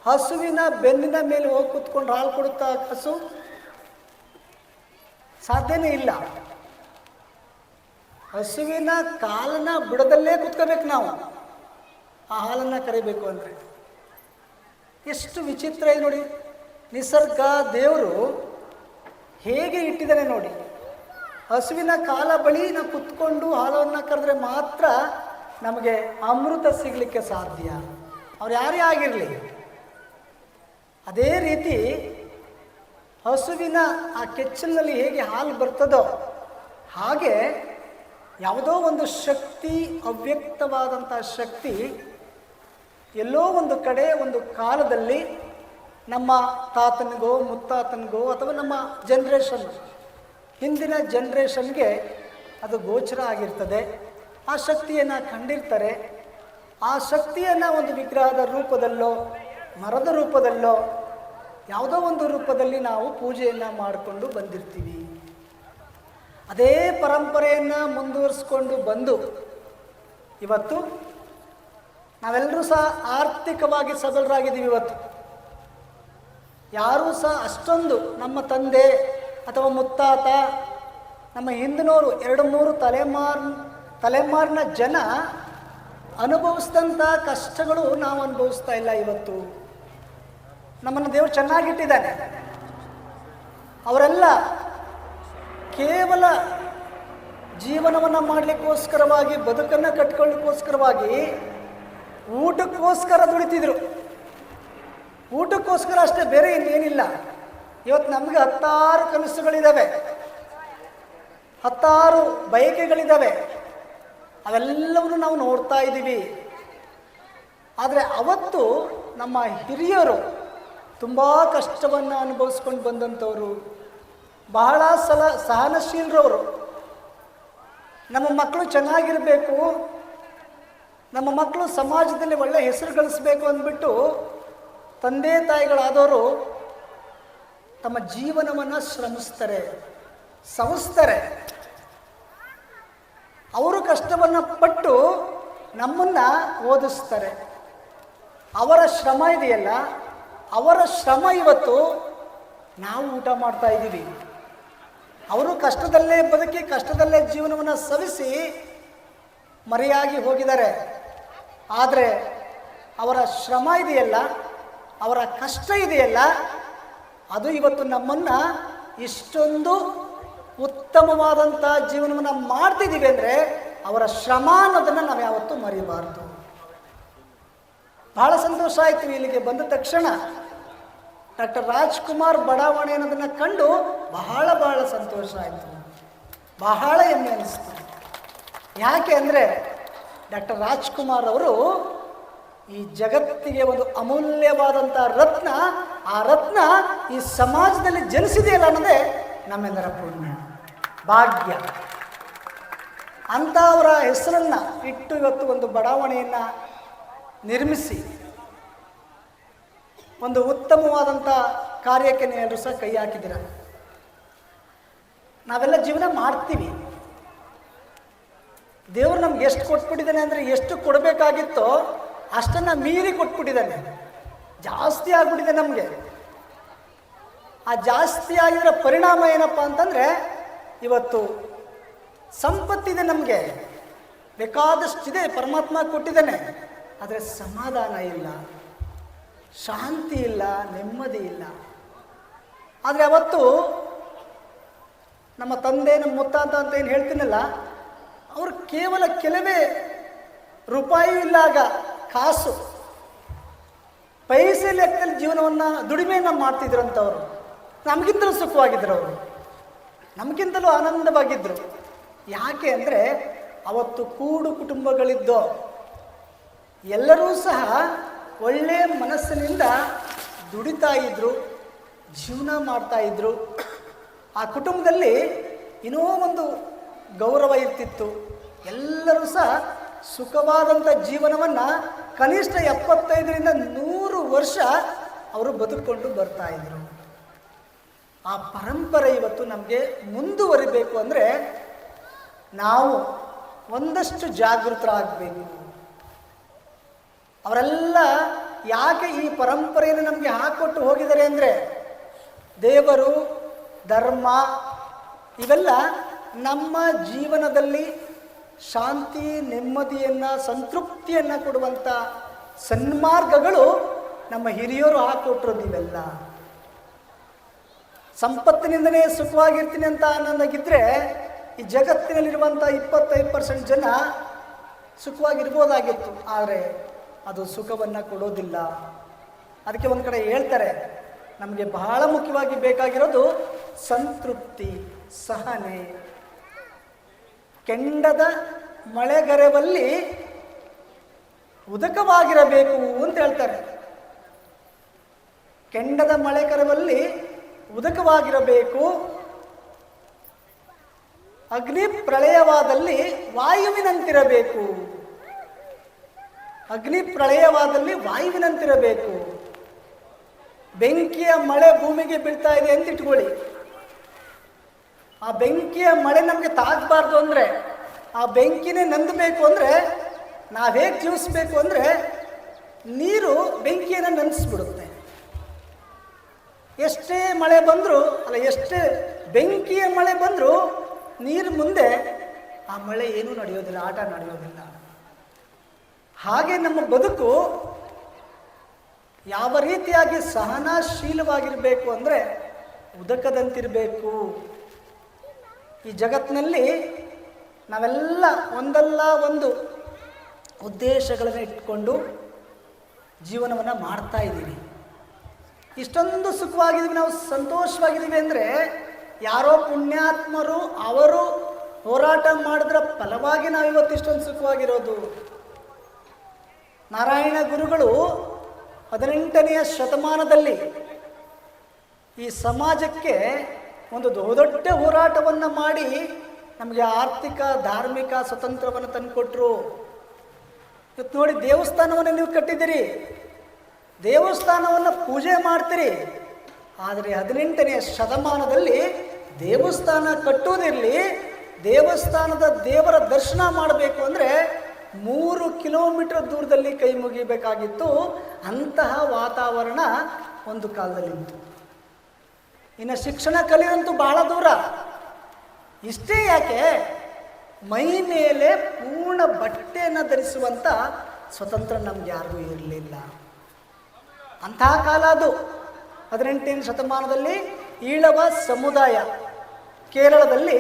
ಹಸುವಿನ ಬೆನ್ನಿನ ಮೇಲೆ ಹೋಗಿ ಕೂತ್ಕೊಂಡು ಹಾಲು ಕೊಡುತ್ತಾ ಹಸು ಸಾಧ್ಯನೇ ಇಲ್ಲ. ಹಸುವಿನ ಕಾಲನ್ನ ಬುಡದಲ್ಲೇ ಕೂತ್ಕೋಬೇಕು ನಾವು ಆ ಹಾಲನ್ನು ಕರಿಬೇಕು ಅಂದರೆ. ಎಷ್ಟು ವಿಚಿತ್ರ ಇದೆ ನೋಡಿ, ನಿಸರ್ಗ ದೇವರು ಹೇಗೆ ಇಟ್ಟಿದ್ದಾನೆ ನೋಡಿ. ಹಸುವಿನ ಕಾಲ ಬಳಿ ನಾವು ಕುತ್ಕೊಂಡು ಹಾಲನ್ನು ಕರೆದ್ರೆ ಮಾತ್ರ ನಮಗೆ ಅಮೃತ ಸಿಗಲಿಕ್ಕೆ ಸಾಧ್ಯ, ಅವ್ರು ಯಾರೇ ಆಗಿರಲಿ. ಅದೇ ರೀತಿ ಹಸುವಿನ ಆ ಕೆಚ್ಚಲಿನಲ್ಲಿ ಹೇಗೆ ಹಾಲು ಬರ್ತದೋ ಹಾಗೆ ಯಾವುದೋ ಒಂದು ಶಕ್ತಿ, ಅವ್ಯಕ್ತವಾದಂಥ ಶಕ್ತಿ ಎಲ್ಲೋ ಒಂದು ಕಡೆ ಒಂದು ಕಾಲದಲ್ಲಿ ನಮ್ಮ ತಾತನಿಗೋ ಮುತ್ತಾತನಿಗೋ ಅಥವಾ ನಮ್ಮ ಜನ್ರೇಷನ್, ಹಿಂದಿನ ಜನ್ರೇಷನ್ಗೆ ಅದು ಗೋಚರ ಆಗಿರ್ತದೆ. ಆ ಶಕ್ತಿಯನ್ನು ಕಂಡಿರ್ತಾರೆ. ಆ ಶಕ್ತಿಯನ್ನು ಒಂದು ವಿಗ್ರಹದ ರೂಪದಲ್ಲೋ, ಮರದ ರೂಪದಲ್ಲೋ, ಯಾವುದೋ ಒಂದು ರೂಪದಲ್ಲಿ ನಾವು ಪೂಜೆಯನ್ನು ಮಾಡಿಕೊಂಡು ಬಂದಿರ್ತೀವಿ. ಅದೇ ಪರಂಪರೆಯನ್ನು ಮುಂದುವರಿಸ್ಕೊಂಡು ಬಂದು ಇವತ್ತು ನಾವೆಲ್ಲರೂ ಸಹ ಆರ್ಥಿಕವಾಗಿ ಸಬಲರಾಗಿದ್ದೀವಿ. ಇವತ್ತು ಯಾರೂ ಸಹ ಅಷ್ಟೊಂದು ನಮ್ಮ ತಂದೆ ಅಥವಾ ಮುತ್ತಾತ, ನಮ್ಮ ಹಿಂದಿನವರು 2-3 ತಲೆಮಾರಿನ ಜನ ಅನುಭವಿಸಿದಂಥ ಕಷ್ಟಗಳು ನಾವು ಅನುಭವಿಸ್ತಾ ಇಲ್ಲ. ಇವತ್ತು ನಮ್ಮನ್ನು ದೇವರು ಚೆನ್ನಾಗಿಟ್ಟಿದ್ದಾನೆ. ಅವರೆಲ್ಲ ಕೇವಲ ಜೀವನವನ್ನು ಮಾಡಲಿಕ್ಕೋಸ್ಕರವಾಗಿ, ಬದುಕನ್ನು ಕಟ್ಕೊಳ್ಳಿಕ್ಕೋಸ್ಕರವಾಗಿ, ಊಟಕ್ಕೋಸ್ಕರ ದುಡಿತಿದ್ರು. ಊಟಕ್ಕೋಸ್ಕರ ಅಷ್ಟೇ, ಬೇರೆ ಇನ್ನೇನಿಲ್ಲ. ಇವತ್ತು ನಮಗೆ 10 ಕನಸುಗಳಿದ್ದಾವೆ, 10 ಬಯಕೆಗಳಿದ್ದಾವೆ. ಅವೆಲ್ಲವನ್ನು ನಾವು ನೋಡ್ತಾ ಇದ್ದೀವಿ. ಆದರೆ ಅವತ್ತು ನಮ್ಮ ಹಿರಿಯರು ತುಂಬ ಕಷ್ಟವನ್ನು ಅನುಭವಿಸ್ಕೊಂಡು ಬಂದಂಥವರು, ಬಹಳ ಸಲ ಸಹನಶೀಲರವರು. ನಮ್ಮ ಮಕ್ಕಳು ಚೆನ್ನಾಗಿರಬೇಕು, ನಮ್ಮ ಮಕ್ಕಳು ಸಮಾಜದಲ್ಲಿ ಒಳ್ಳೆಯ ಹೆಸರು ಗಳಿಸಬೇಕು ಅಂದ್ಬಿಟ್ಟು ತಂದೆ ತಾಯಿಗಳಾದವರು ತಮ್ಮ ಜೀವನವನ್ನು ಶ್ರಮಿಸ್ತಾರೆ, ಸವಿಸ್ತಾರೆ. ಅವರು ಕಷ್ಟವನ್ನು ಪಟ್ಟು ನಮ್ಮನ್ನು ಓದಿಸ್ತಾರೆ. ಅವರ ಶ್ರಮ ಇದೆಯಲ್ಲ, ಅವರ ಶ್ರಮ ಇವತ್ತು ನಾವು ಊಟ ಮಾಡ್ತಾ ಇದ್ದೀವಿ. ಅವರು ಕಷ್ಟದಲ್ಲೇ ಬದುಕಿ, ಕಷ್ಟದಲ್ಲೇ ಜೀವನವನ್ನು ಸವಿಸಿ ಮರೆಯಾಗಿ ಹೋಗಿದ್ದಾರೆ. ಆದರೆ ಅವರ ಶ್ರಮ ಇದೆಯಲ್ಲ, ಅವರ ಕಷ್ಟ ಇದೆಯಲ್ಲ, ಅದು ಇವತ್ತು ನಮ್ಮನ್ನು ಇಷ್ಟೊಂದು ಉತ್ತಮವಾದಂಥ ಜೀವನವನ್ನು ಮಾಡ್ತಿದ್ದೀವಿ ಅಂದರೆ ಅವರ ಶ್ರಮ ಅನ್ನೋದನ್ನು ನಾವು ಯಾವತ್ತೂ ಮರಿಬಾರ್ದು. ಬಹಳ ಸಂತೋಷ ಆಯಿತು ಇಲ್ಲಿಗೆ ಬಂದ ತಕ್ಷಣ ಡಾಕ್ಟರ್ ರಾಜ್ಕುಮಾರ್ ಬಡಾವಣೆ ಅನ್ನೋದನ್ನು ಕಂಡು ಬಹಳ ಸಂತೋಷ ಆಯಿತು, ಬಹಳ ಹೆಮ್ಮೆ ಅನಿಸ್ತು. ಯಾಕೆ ಅಂದರೆ ಡಾಕ್ಟರ್ ರಾಜ್ಕುಮಾರ್ ಅವರು ಈ ಜಗತ್ತಿಗೆ ಒಂದು ಅಮೂಲ್ಯವಾದಂಥ ರತ್ನ. ಆ ರತ್ನ ಈ ಸಮಾಜದಲ್ಲಿ ಜನಿಸಿದೆಯಲ್ಲ ಅನ್ನೋದೇ ನಮ್ಮೆಲ್ಲರ ಪುಣ್ಯ, ಭಾಗ್ಯ. ಅಂತ ಅವರ ಹೆಸರನ್ನು ಇಟ್ಟು ಇವತ್ತು ಒಂದು ಬಡಾವಣೆಯನ್ನು ನಿರ್ಮಿಸಿ ಒಂದು ಉತ್ತಮವಾದಂಥ ಕಾರ್ಯಕ್ಕೆ ನೀವೆಲ್ಲರೂ ಸಹ ಕೈ ಹಾಕಿದ್ದೀರ. ನಾವೆಲ್ಲ ಜೀವನ ಮಾಡ್ತೀವಿ. ದೇವರು ನಮ್ಗೆ ಎಷ್ಟು ಕೊಟ್ಬಿಟ್ಟಿದ್ದಾನೆ ಅಂದರೆ ಎಷ್ಟು ಕೊಡಬೇಕಾಗಿತ್ತೋ ಅಷ್ಟನ್ನು ಮೀರಿ ಕೊಟ್ಬಿಟ್ಟಿದ್ದಾನೆ. ಜಾಸ್ತಿ ಆಗ್ಬಿಟ್ಟಿದೆ ನಮಗೆ. ಆ ಜಾಸ್ತಿ ಆಗಿರೋ ಪರಿಣಾಮ ಏನಪ್ಪ ಅಂತಂದರೆ ಇವತ್ತು ಸಂಪತ್ತಿದೆ, ನಮಗೆ ಬೇಕಾದಷ್ಟಿದೆ, ಪರಮಾತ್ಮ ಕೊಟ್ಟಿದ್ದಾನೆ. ಆದರೆ ಸಮಾಧಾನ ಇಲ್ಲ, ಶಾಂತಿ ಇಲ್ಲ, ನೆಮ್ಮದಿ ಇಲ್ಲ. ಆದರೆ ಅವತ್ತು ನಮ್ಮ ತಂದೆ, ನಮ್ಮ ಮುತ್ತಾತ ಅಂತ ಏನು ಹೇಳ್ತೀನಲ್ಲ, ಅವರು ಕೇವಲ ಕೆಲವೇ ರೂಪಾಯಿ ಇಲ್ಲ, ಆಗ ಕಾಸು ಪೈಸೆ ಲೆಕ್ಕದಲ್ಲಿ ಜೀವನವನ್ನು ದುಡಿಮೆಯನ್ನು ಮಾಡ್ತಿದ್ರಂಥವ್ರು. ನಮಗಿಂತಲೂ ಸುಖವಾಗಿದ್ದರು, ಅವರು ನಮಗಿಂತಲೂ ಆನಂದವಾಗಿದ್ದರು. ಯಾಕೆ ಅಂದರೆ ಅವತ್ತು ಕೂಡು ಕುಟುಂಬಗಳಿದ್ದೋ, ಎಲ್ಲರೂ ಸಹ ಒಳ್ಳೆಯ ಮನಸ್ಸಿನಿಂದ ದುಡಿತಾ ಇದ್ದರು, ಜೀವನ ಮಾಡ್ತಾಯಿದ್ರು. ಆ ಕುಟುಂಬದಲ್ಲಿ ಇನ್ನೂ ಒಂದು ಗೌರವ ಇರ್ತಿತ್ತು. ಎಲ್ಲರೂ ಸಹ ಸುಖವಾದಂಥ ಜೀವನವನ್ನು ಕನಿಷ್ಠ 75ರಿಂದ 100 ವರ್ಷ ಅವರು ಬದುಕೊಂಡು ಬರ್ತಾಯಿದ್ರು. ಆ ಪರಂಪರೆ ಇವತ್ತು ನಮಗೆ ಮುಂದುವರಿಬೇಕು ಅಂದರೆ ನಾವು ಒಂದಷ್ಟು ಜಾಗೃತರಾಗಬೇಕು. ಅವರೆಲ್ಲ ಯಾಕೆ ಈ ಪರಂಪರೆಯನ್ನು ನಮಗೆ ಹಾಕ್ಕೊಟ್ಟು ಹೋಗಿದ್ದಾರೆ ಅಂದರೆ ದೇವರು, ಧರ್ಮ ಇವೆಲ್ಲ ನಮ್ಮ ಜೀವನದಲ್ಲಿ ಶಾಂತಿ, ನೆಮ್ಮದಿಯನ್ನು, ಸಂತೃಪ್ತಿಯನ್ನು ಕೊಡುವಂಥ ಸನ್ಮಾರ್ಗಗಳು ನಮ್ಮ ಹಿರಿಯರು ಹಾಕ್ಕೊಟ್ಟಿರೋದು. ಇವೆಲ್ಲ ಸಂಪತ್ತಿನಿಂದಲೇ ಸುಖವಾಗಿರ್ತೀನಿ ಅಂತ ನನಗಿದ್ರೆ ಈ ಜಗತ್ತಿನಲ್ಲಿರುವಂಥ 25% ಜನ ಸುಖವಾಗಿರ್ಬೋದಾಗಿತ್ತು. ಆದರೆ ಅದು ಸುಖವನ್ನು ಕೊಡೋದಿಲ್ಲ. ಅದಕ್ಕೆ ಒಂದು ಕಡೆ ಹೇಳ್ತಾರೆ, ನಮಗೆ ಬಹಳ ಮುಖ್ಯವಾಗಿ ಬೇಕಾಗಿರೋದು ಸಂತೃಪ್ತಿ, ಸಹನೆ. ಕೆಂಡದ ಮಳೆಗರೆವಲ್ಲಿ ಉದಕವಾಗಿರಬೇಕು ಅಂತ ಹೇಳ್ತಾರೆ. ಕೆಂಡದ ಮಳೆಗರೆವಲ್ಲಿ ಉದಕವಾಗಿರಬೇಕು, ಅಗ್ನಿ ಪ್ರಳಯವಾದಲ್ಲಿ ವಾಯುವಿನಂತಿರಬೇಕು. ಅಗ್ನಿ ಪ್ರಳಯವಾದಲ್ಲಿ ವಾಯುವಿನಂತಿರಬೇಕು. ಬೆಂಕಿಯ ಮಳೆ ಭೂಮಿಗೆ ಬೀಳ್ತಾ ಇದೆ ಅಂತ ಇಟ್ಕೊಳ್ಳಿ. ಆ ಬೆಂಕಿಯ ಮಳೆ ನಮಗೆ ತಾಗಬಾರ್ದು ಅಂದರೆ, ಆ ಬೆಂಕಿನೇ ನಂದಬೇಕು ಅಂದರೆ ನಾವು ಹೇಗೆ ಜೀವಿಸ್ಬೇಕು ಅಂದರೆ ನೀರು ಬೆಂಕಿಯನ್ನು ನಂದಿಸ್ಬಿಡುತ್ತೆ. ಎಷ್ಟೇ ಮಳೆ ಬಂದರೂ, ಅಲ್ಲ ಎಷ್ಟೇ ಬೆಂಕಿಯ ಮಳೆ ಬಂದರೂ ನೀರು ಮುಂದೆ ಆ ಮಳೆ ಏನೂ ನಡೆಯೋದಿಲ್ಲ, ಆಟ ನಡೆಯೋದಿಲ್ಲ. ಹಾಗೆ ನಮ್ಮ ಬದುಕು ಯಾವ ರೀತಿಯಾಗಿ ಸಹನಶೀಲವಾಗಿರಬೇಕು ಅಂದರೆ ಉದಕದಂತಿರಬೇಕು. ಈ ಜಗತ್ತಿನಲ್ಲಿ ನಾವೆಲ್ಲ ಒಂದಲ್ಲ ಒಂದು ಉದ್ದೇಶಗಳನ್ನು ಇಟ್ಕೊಂಡು ಜೀವನವನ್ನು ಮಾಡ್ತಾ ಇದ್ದೀವಿ. ಇಷ್ಟೊಂದು ಸುಖವಾಗಿದ್ದೀವಿ, ನಾವು ಸಂತೋಷವಾಗಿದ್ದೀವಿ ಅಂದರೆ ಯಾರೋ ಪುಣ್ಯಾತ್ಮರು ಅವರು ಹೋರಾಟ ಮಾಡಿದ್ರ ಫಲವಾಗಿ ನಾವು ಇವತ್ತು ಇಷ್ಟೊಂದು ಸುಖವಾಗಿರೋದು. ನಾರಾಯಣ ಗುರುಗಳು 18ನೇ ಶತಮಾನದಲ್ಲಿ ಈ ಸಮಾಜಕ್ಕೆ ಒಂದು ದೊಡ್ಡ ಹೋರಾಟವನ್ನು ಮಾಡಿ ನಮಗೆ ಆರ್ಥಿಕ, ಧಾರ್ಮಿಕ ಸ್ವತಂತ್ರವನ್ನು ತಂದುಕೊಟ್ರು. ಇವತ್ತು ನೋಡಿ, ದೇವಸ್ಥಾನವನ್ನು ನೀವು ಕಟ್ಟಿದ್ದೀರಿ, ದೇವಸ್ಥಾನವನ್ನು ಪೂಜೆ ಮಾಡ್ತೀರಿ. ಆದರೆ 18ನೇ ಶತಮಾನದಲ್ಲಿ ದೇವಸ್ಥಾನ ಕಟ್ಟೋದಿರಲಿ, ದೇವಸ್ಥಾನದ ದೇವರ ದರ್ಶನ ಮಾಡಬೇಕು ಅಂದರೆ 3 ಕಿಲೋಮೀಟರ್ ದೂರದಲ್ಲಿ ಕೈ ಮುಗಿಬೇಕಾಗಿತ್ತು. ಅಂತಹ ವಾತಾವರಣ ಒಂದು ಕಾಲದಲ್ಲಿತ್ತು. ಇನ್ನು ಶಿಕ್ಷಣ ಕಲಿಯಂತೂ ಬಹಳ ದೂರ. ಇಷ್ಟೇ ಯಾಕೆ, ಮೈ ಮೇಲೆ ಪೂರ್ಣ ಬಟ್ಟೆಯನ್ನು ಧರಿಸುವಂಥ ಸ್ವತಂತ್ರ ನಮ್ಗೆ ಯಾರಿಗೂ ಇರಲಿಲ್ಲ. ಅಂತಹ ಕಾಲ ಅದು. 18ನೇ ಶತಮಾನದಲ್ಲಿ ಈಳವ ಸಮುದಾಯ ಕೇರಳದಲ್ಲಿ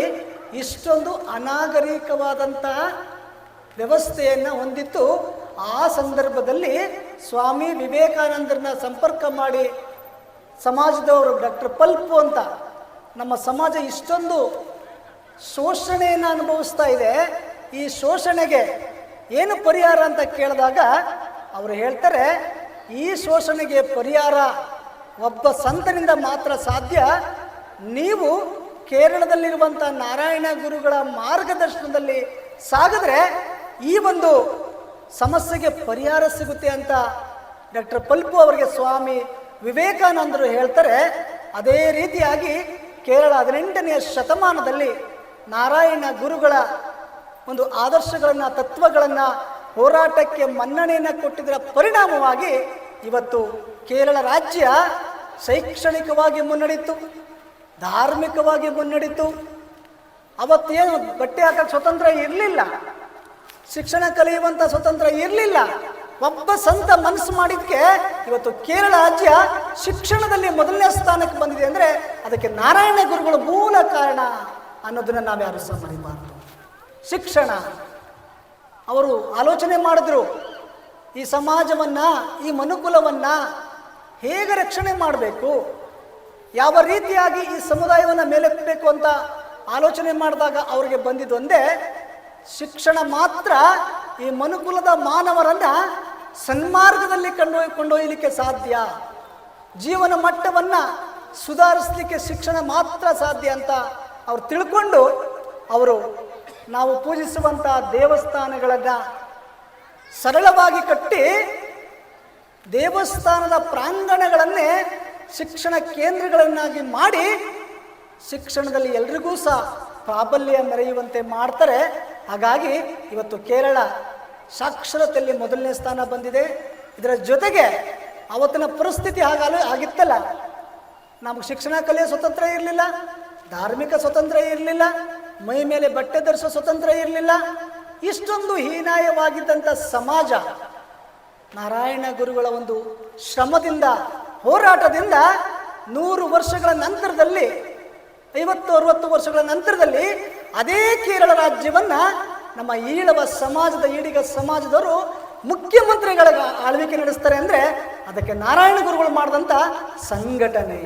ಇಷ್ಟೊಂದು ಅನಾಗರಿಕವಾದಂತಹ ವ್ಯವಸ್ಥೆಯನ್ನು ಹೊಂದಿತ್ತು. ಆ ಸಂದರ್ಭದಲ್ಲಿ ಸ್ವಾಮಿ ವಿವೇಕಾನಂದರನ್ನ ಸಂಪರ್ಕ ಮಾಡಿ ಸಮಾಜದವರು ಡಾಕ್ಟರ್ ಪಲ್ಪು ಅಂತ, ನಮ್ಮ ಸಮಾಜ ಇಷ್ಟೊಂದು ಶೋಷಣೆಯನ್ನು ಅನುಭವಿಸ್ತಾ ಇದೆ, ಈ ಶೋಷಣೆಗೆ ಏನು ಪರಿಹಾರ ಅಂತ ಕೇಳಿದಾಗ ಅವರು ಹೇಳ್ತಾರೆ, ಈ ಶೋಷಣೆಗೆ ಪರಿಹಾರ ಒಬ್ಬ ಸಂತನಿಂದ ಮಾತ್ರ ಸಾಧ್ಯ. ನೀವು ಕೇರಳದಲ್ಲಿರುವಂಥ ನಾರಾಯಣ ಗುರುಗಳ ಮಾರ್ಗದರ್ಶನದಲ್ಲಿ ಸಾಗಿದ್ರೆ ಈ ಒಂದು ಸಮಸ್ಯೆಗೆ ಪರಿಹಾರ ಸಿಗುತ್ತೆ ಅಂತ ಡಾಕ್ಟರ್ ಪಲ್ಪು ಅವರಿಗೆ ಸ್ವಾಮಿ ವಿವೇಕಾನಂದರು ಹೇಳ್ತಾರೆ. ಅದೇ ರೀತಿಯಾಗಿ ಕೇರಳ 18ನೇ ಶತಮಾನದಲ್ಲಿ ನಾರಾಯಣ ಗುರುಗಳ ಒಂದು ಆದರ್ಶಗಳನ್ನು, ತತ್ವಗಳನ್ನು, ಹೋರಾಟಕ್ಕೆ ಮನ್ನಣೆಯನ್ನು ಕೊಟ್ಟಿದ್ದರ ಪರಿಣಾಮವಾಗಿ ಇವತ್ತು ಕೇರಳ ರಾಜ್ಯ ಶೈಕ್ಷಣಿಕವಾಗಿ ಮುನ್ನಡೀತು, ಧಾರ್ಮಿಕವಾಗಿ ಮುನ್ನಡೀತು. ಅವತ್ತೇನು ಬಟ್ಟೆ ಹಾಕಕ್ಕೆ ಸ್ವತಂತ್ರ ಇರಲಿಲ್ಲ, ಶಿಕ್ಷಣ ಕಲಿಯುವಂಥ ಸ್ವತಂತ್ರ ಇರಲಿಲ್ಲ. ಒಬ್ಬ ಸಂತ ಮನಸ್ಸು ಮಾಡಿದ್ದಕ್ಕೆ ಇವತ್ತು ಕೇರಳ ರಾಜ್ಯ ಶಿಕ್ಷಣದಲ್ಲಿ ಮೊದಲನೇ ಸ್ಥಾನಕ್ಕೆ ಬಂದಿದೆ ಅಂದರೆ ಅದಕ್ಕೆ ನಾರಾಯಣ ಗುರುಗಳು ಮೂಲ ಕಾರಣ ಅನ್ನೋದನ್ನು ನಾವು ಯಾರು ಸಹ ಮರಿಬಾರದು. ಶಿಕ್ಷಣ ಅವರು ಆಲೋಚನೆ ಮಾಡಿದ್ರು, ಈ ಸಮಾಜವನ್ನು, ಈ ಮನುಕುಲವನ್ನು ಹೇಗೆ ರಕ್ಷಣೆ ಮಾಡಬೇಕು, ಯಾವ ರೀತಿಯಾಗಿ ಈ ಸಮುದಾಯವನ್ನು ಮೇಲೆತ್ತಬೇಕು ಅಂತ ಆಲೋಚನೆ ಮಾಡಿದಾಗ ಅವರಿಗೆ ಬಂದಿದ್ದು ಒಂದೇ, ಶಿಕ್ಷಣ ಮಾತ್ರ ಈ ಮನುಕುಲದ ಮಾನವರನ್ನು ಸನ್ಮಾರ್ಗದಲ್ಲಿ ಕೊಂಡೊಯ್ಯಲಿಕ್ಕೆ ಸಾಧ್ಯ, ಜೀವನ ಮಟ್ಟವನ್ನು ಸುಧಾರಿಸಲಿಕ್ಕೆ ಶಿಕ್ಷಣ ಮಾತ್ರ ಸಾಧ್ಯ ಅಂತ ಅವ್ರು ತಿಳ್ಕೊಂಡು ಅವರು ನಾವು ಪೂಜಿಸುವಂಥ ದೇವಸ್ಥಾನಗಳನ್ನು ಸರಳವಾಗಿ ಕಟ್ಟಿ ದೇವಸ್ಥಾನದ ಪ್ರಾಂಗಣಗಳನ್ನೇ ಶಿಕ್ಷಣ ಕೇಂದ್ರಗಳನ್ನಾಗಿ ಮಾಡಿ ಶಿಕ್ಷಣದಲ್ಲಿ ಎಲ್ರಿಗೂ ಸಹ ಪ್ರಾಬಲ್ಯ ಮೆರೆಯುವಂತೆ ಮಾಡ್ತಾರೆ. ಹಾಗಾಗಿ ಇವತ್ತು ಕೇರಳ ಸಾಕ್ಷರತೆಯಲ್ಲಿ ಮೊದಲನೇ ಸ್ಥಾನ ಬಂದಿದೆ. ಇದರ ಜೊತೆಗೆ ಅವತ್ತಿನ ಪರಿಸ್ಥಿತಿ ಆಗಿತ್ತಲ್ಲ, ನಮಗೆ ಶಿಕ್ಷಣ ಕಲಿಯೋ ಸ್ವತಂತ್ರ ಇರಲಿಲ್ಲ, ಧಾರ್ಮಿಕ ಸ್ವತಂತ್ರ ಇರಲಿಲ್ಲ, ಮೈ ಮೇಲೆ ಬಟ್ಟೆ ಧರಿಸೋ ಸ್ವತಂತ್ರ ಇರಲಿಲ್ಲ. ಇಷ್ಟೊಂದು ಹೀನಾಯವಾಗಿದ್ದಂಥ ಸಮಾಜ ನಾರಾಯಣ ಗುರುಗಳ ಒಂದು ಶ್ರಮದಿಂದ, ಹೋರಾಟದಿಂದ 100 ವರ್ಷಗಳ ನಂತರದಲ್ಲಿ, 50-60 ವರ್ಷಗಳ ನಂತರದಲ್ಲಿ ಅದೇ ಕೇರಳ ರಾಜ್ಯವನ್ನು ನಮ್ಮ ಈಳವ ಸಮಾಜದ, ಈಡಿಗ ಸಮಾಜದವರು ಮುಖ್ಯಮಂತ್ರಿಗಳ ಆಳ್ವಿಕೆ ನಡೆಸ್ತಾರೆ ಅಂದರೆ ಅದಕ್ಕೆ ನಾರಾಯಣ ಗುರುಗಳು ಮಾಡಿದಂಥ ಸಂಘಟನೆ.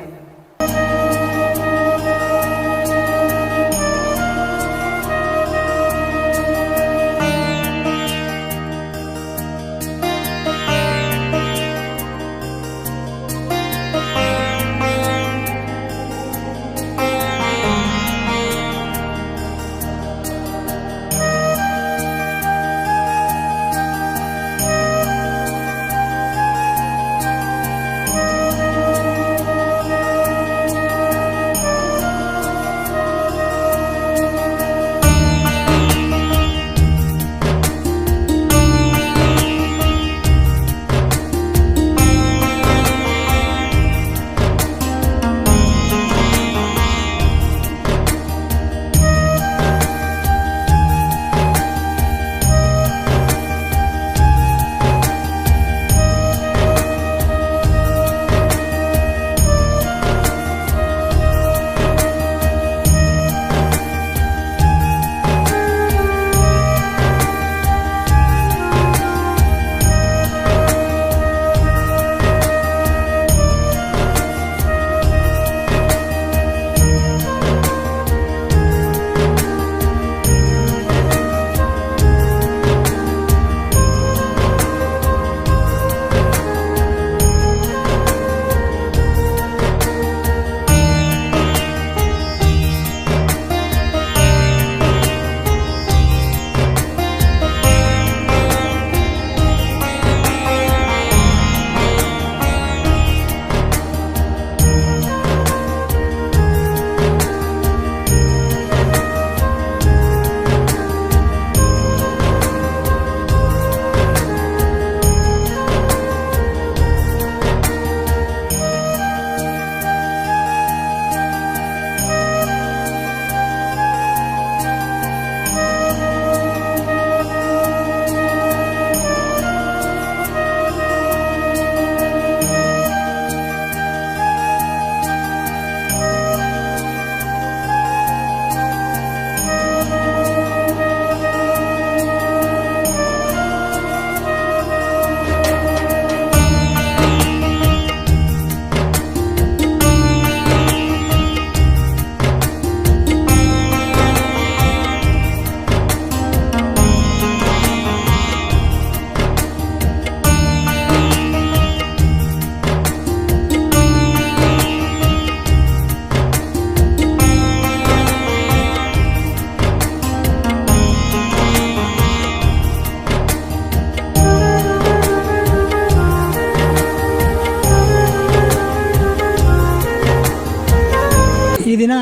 ದಿನ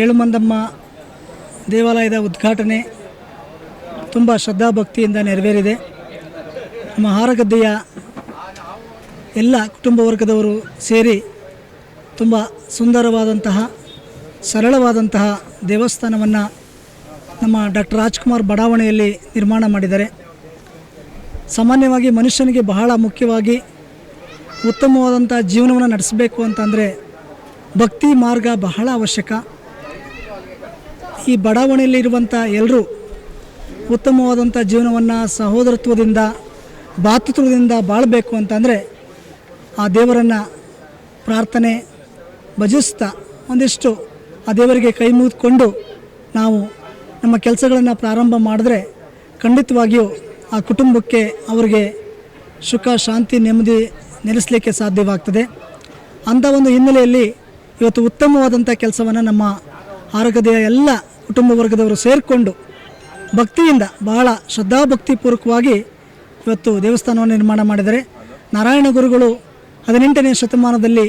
ಏಳುಮಂದಮ್ಮ ದೇವಾಲಯದ ಉದ್ಘಾಟನೆ ತುಂಬ ಶ್ರದ್ಧಾಭಕ್ತಿಯಿಂದ ನೆರವೇರಿದೆ. ನಮ್ಮ ಹಾರಗದ್ದೆಯ ಎಲ್ಲ ಕುಟುಂಬ ವರ್ಗದವರು ಸೇರಿ ತುಂಬ ಸುಂದರವಾದಂತಹ ಸರಳವಾದಂತಹ ದೇವಸ್ಥಾನವನ್ನು ನಮ್ಮ ಡಾಕ್ಟರ್ ರಾಜ್ಕುಮಾರ್ ಬಡಾವಣೆಯಲ್ಲಿ ನಿರ್ಮಾಣ ಮಾಡಿದ್ದಾರೆ. ಸಾಮಾನ್ಯವಾಗಿ ಮನುಷ್ಯನಿಗೆ ಬಹಳ ಮುಖ್ಯವಾಗಿ ಉತ್ತಮವಾದಂಥ ಜೀವನವನ್ನು ನಡೆಸಬೇಕು ಅಂತಂದರೆ ಭಕ್ತಿ ಮಾರ್ಗ ಬಹಳ ಅವಶ್ಯಕ. ಈ ಬಡಾವಣೆಯಲ್ಲಿರುವಂಥ ಎಲ್ಲರೂ ಉತ್ತಮವಾದಂಥ ಜೀವನವನ್ನು ಸಹೋದರತ್ವದಿಂದ ಭಾತೃತ್ವದಿಂದ ಬಾಳಬೇಕು ಅಂತಂದರೆ ಆ ದೇವರನ್ನು ಪ್ರಾರ್ಥನೆ ಭಜಿಸ್ತಾ ಒಂದಿಷ್ಟು ಆ ದೇವರಿಗೆ ಕೈ ಮುಗಿದುಕೊಂಡು ನಾವು ನಮ್ಮ ಕೆಲಸಗಳನ್ನು ಪ್ರಾರಂಭ ಮಾಡಿದ್ರೆ ಖಂಡಿತವಾಗಿಯೂ ಆ ಕುಟುಂಬಕ್ಕೆ ಅವರಿಗೆ ಸುಖ ಶಾಂತಿ ನೆಮ್ಮದಿ ನೆಲೆಸಲಿಕ್ಕೆ ಸಾಧ್ಯವಾಗ್ತದೆ. ಅಂಥ ಒಂದು ಹಿನ್ನೆಲೆಯಲ್ಲಿ ಇವತ್ತು ಉತ್ತಮವಾದಂಥ ಕೆಲಸವನ್ನು ನಮ್ಮ ಹಾರಗದ್ದೆಯ ಎಲ್ಲ ಕುಟುಂಬ ವರ್ಗದವರು ಸೇರಿಕೊಂಡು ಭಕ್ತಿಯಿಂದ ಬಹಳ ಶ್ರದ್ಧಾಭಕ್ತಿಪೂರ್ವಕವಾಗಿ ಇವತ್ತು ದೇವಸ್ಥಾನವನ್ನು ನಿರ್ಮಾಣ ಮಾಡಿದ್ದಾರೆ. ನಾರಾಯಣ ಗುರುಗಳು 18ನೇ ಶತಮಾನದಲ್ಲಿ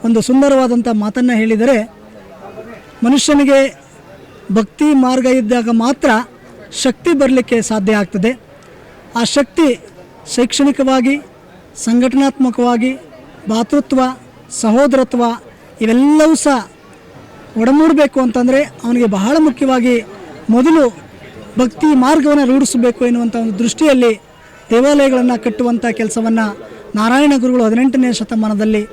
ಒಂದು ಸುಂದರವಾದಂಥ ಮಾತನ್ನು ಹೇಳಿದರೆ, ಮನುಷ್ಯನಿಗೆ ಭಕ್ತಿ ಮಾರ್ಗ ಇದ್ದಾಗ ಮಾತ್ರ ಶಕ್ತಿ ಬರಲಿಕ್ಕೆ ಸಾಧ್ಯ ಆಗ್ತದೆ. ಆ ಶಕ್ತಿ ಶೈಕ್ಷಣಿಕವಾಗಿ, ಸಂಘಟನಾತ್ಮಕವಾಗಿ, ಭಾತೃತ್ವ, ಸಹೋದರತ್ವ ಇವೆಲ್ಲವೂ ಸಹ ಒಡಮೂಡಬೇಕು ಅಂತಂದರೆ ಅವನಿಗೆ ಬಹಳ ಮುಖ್ಯವಾಗಿ ಮೊದಲು ಭಕ್ತಿ ಮಾರ್ಗವನ್ನು ರೂಢಿಸಬೇಕು ಎನ್ನುವಂಥ ಒಂದು ದೃಷ್ಟಿಯಲ್ಲಿ ದೇವಾಲಯಗಳನ್ನು ಕಟ್ಟುವಂಥ ಕೆಲಸವನ್ನು ನಾರಾಯಣ ಗುರುಗಳು 18ನೇ ಶತಮಾನದಲ್ಲಿ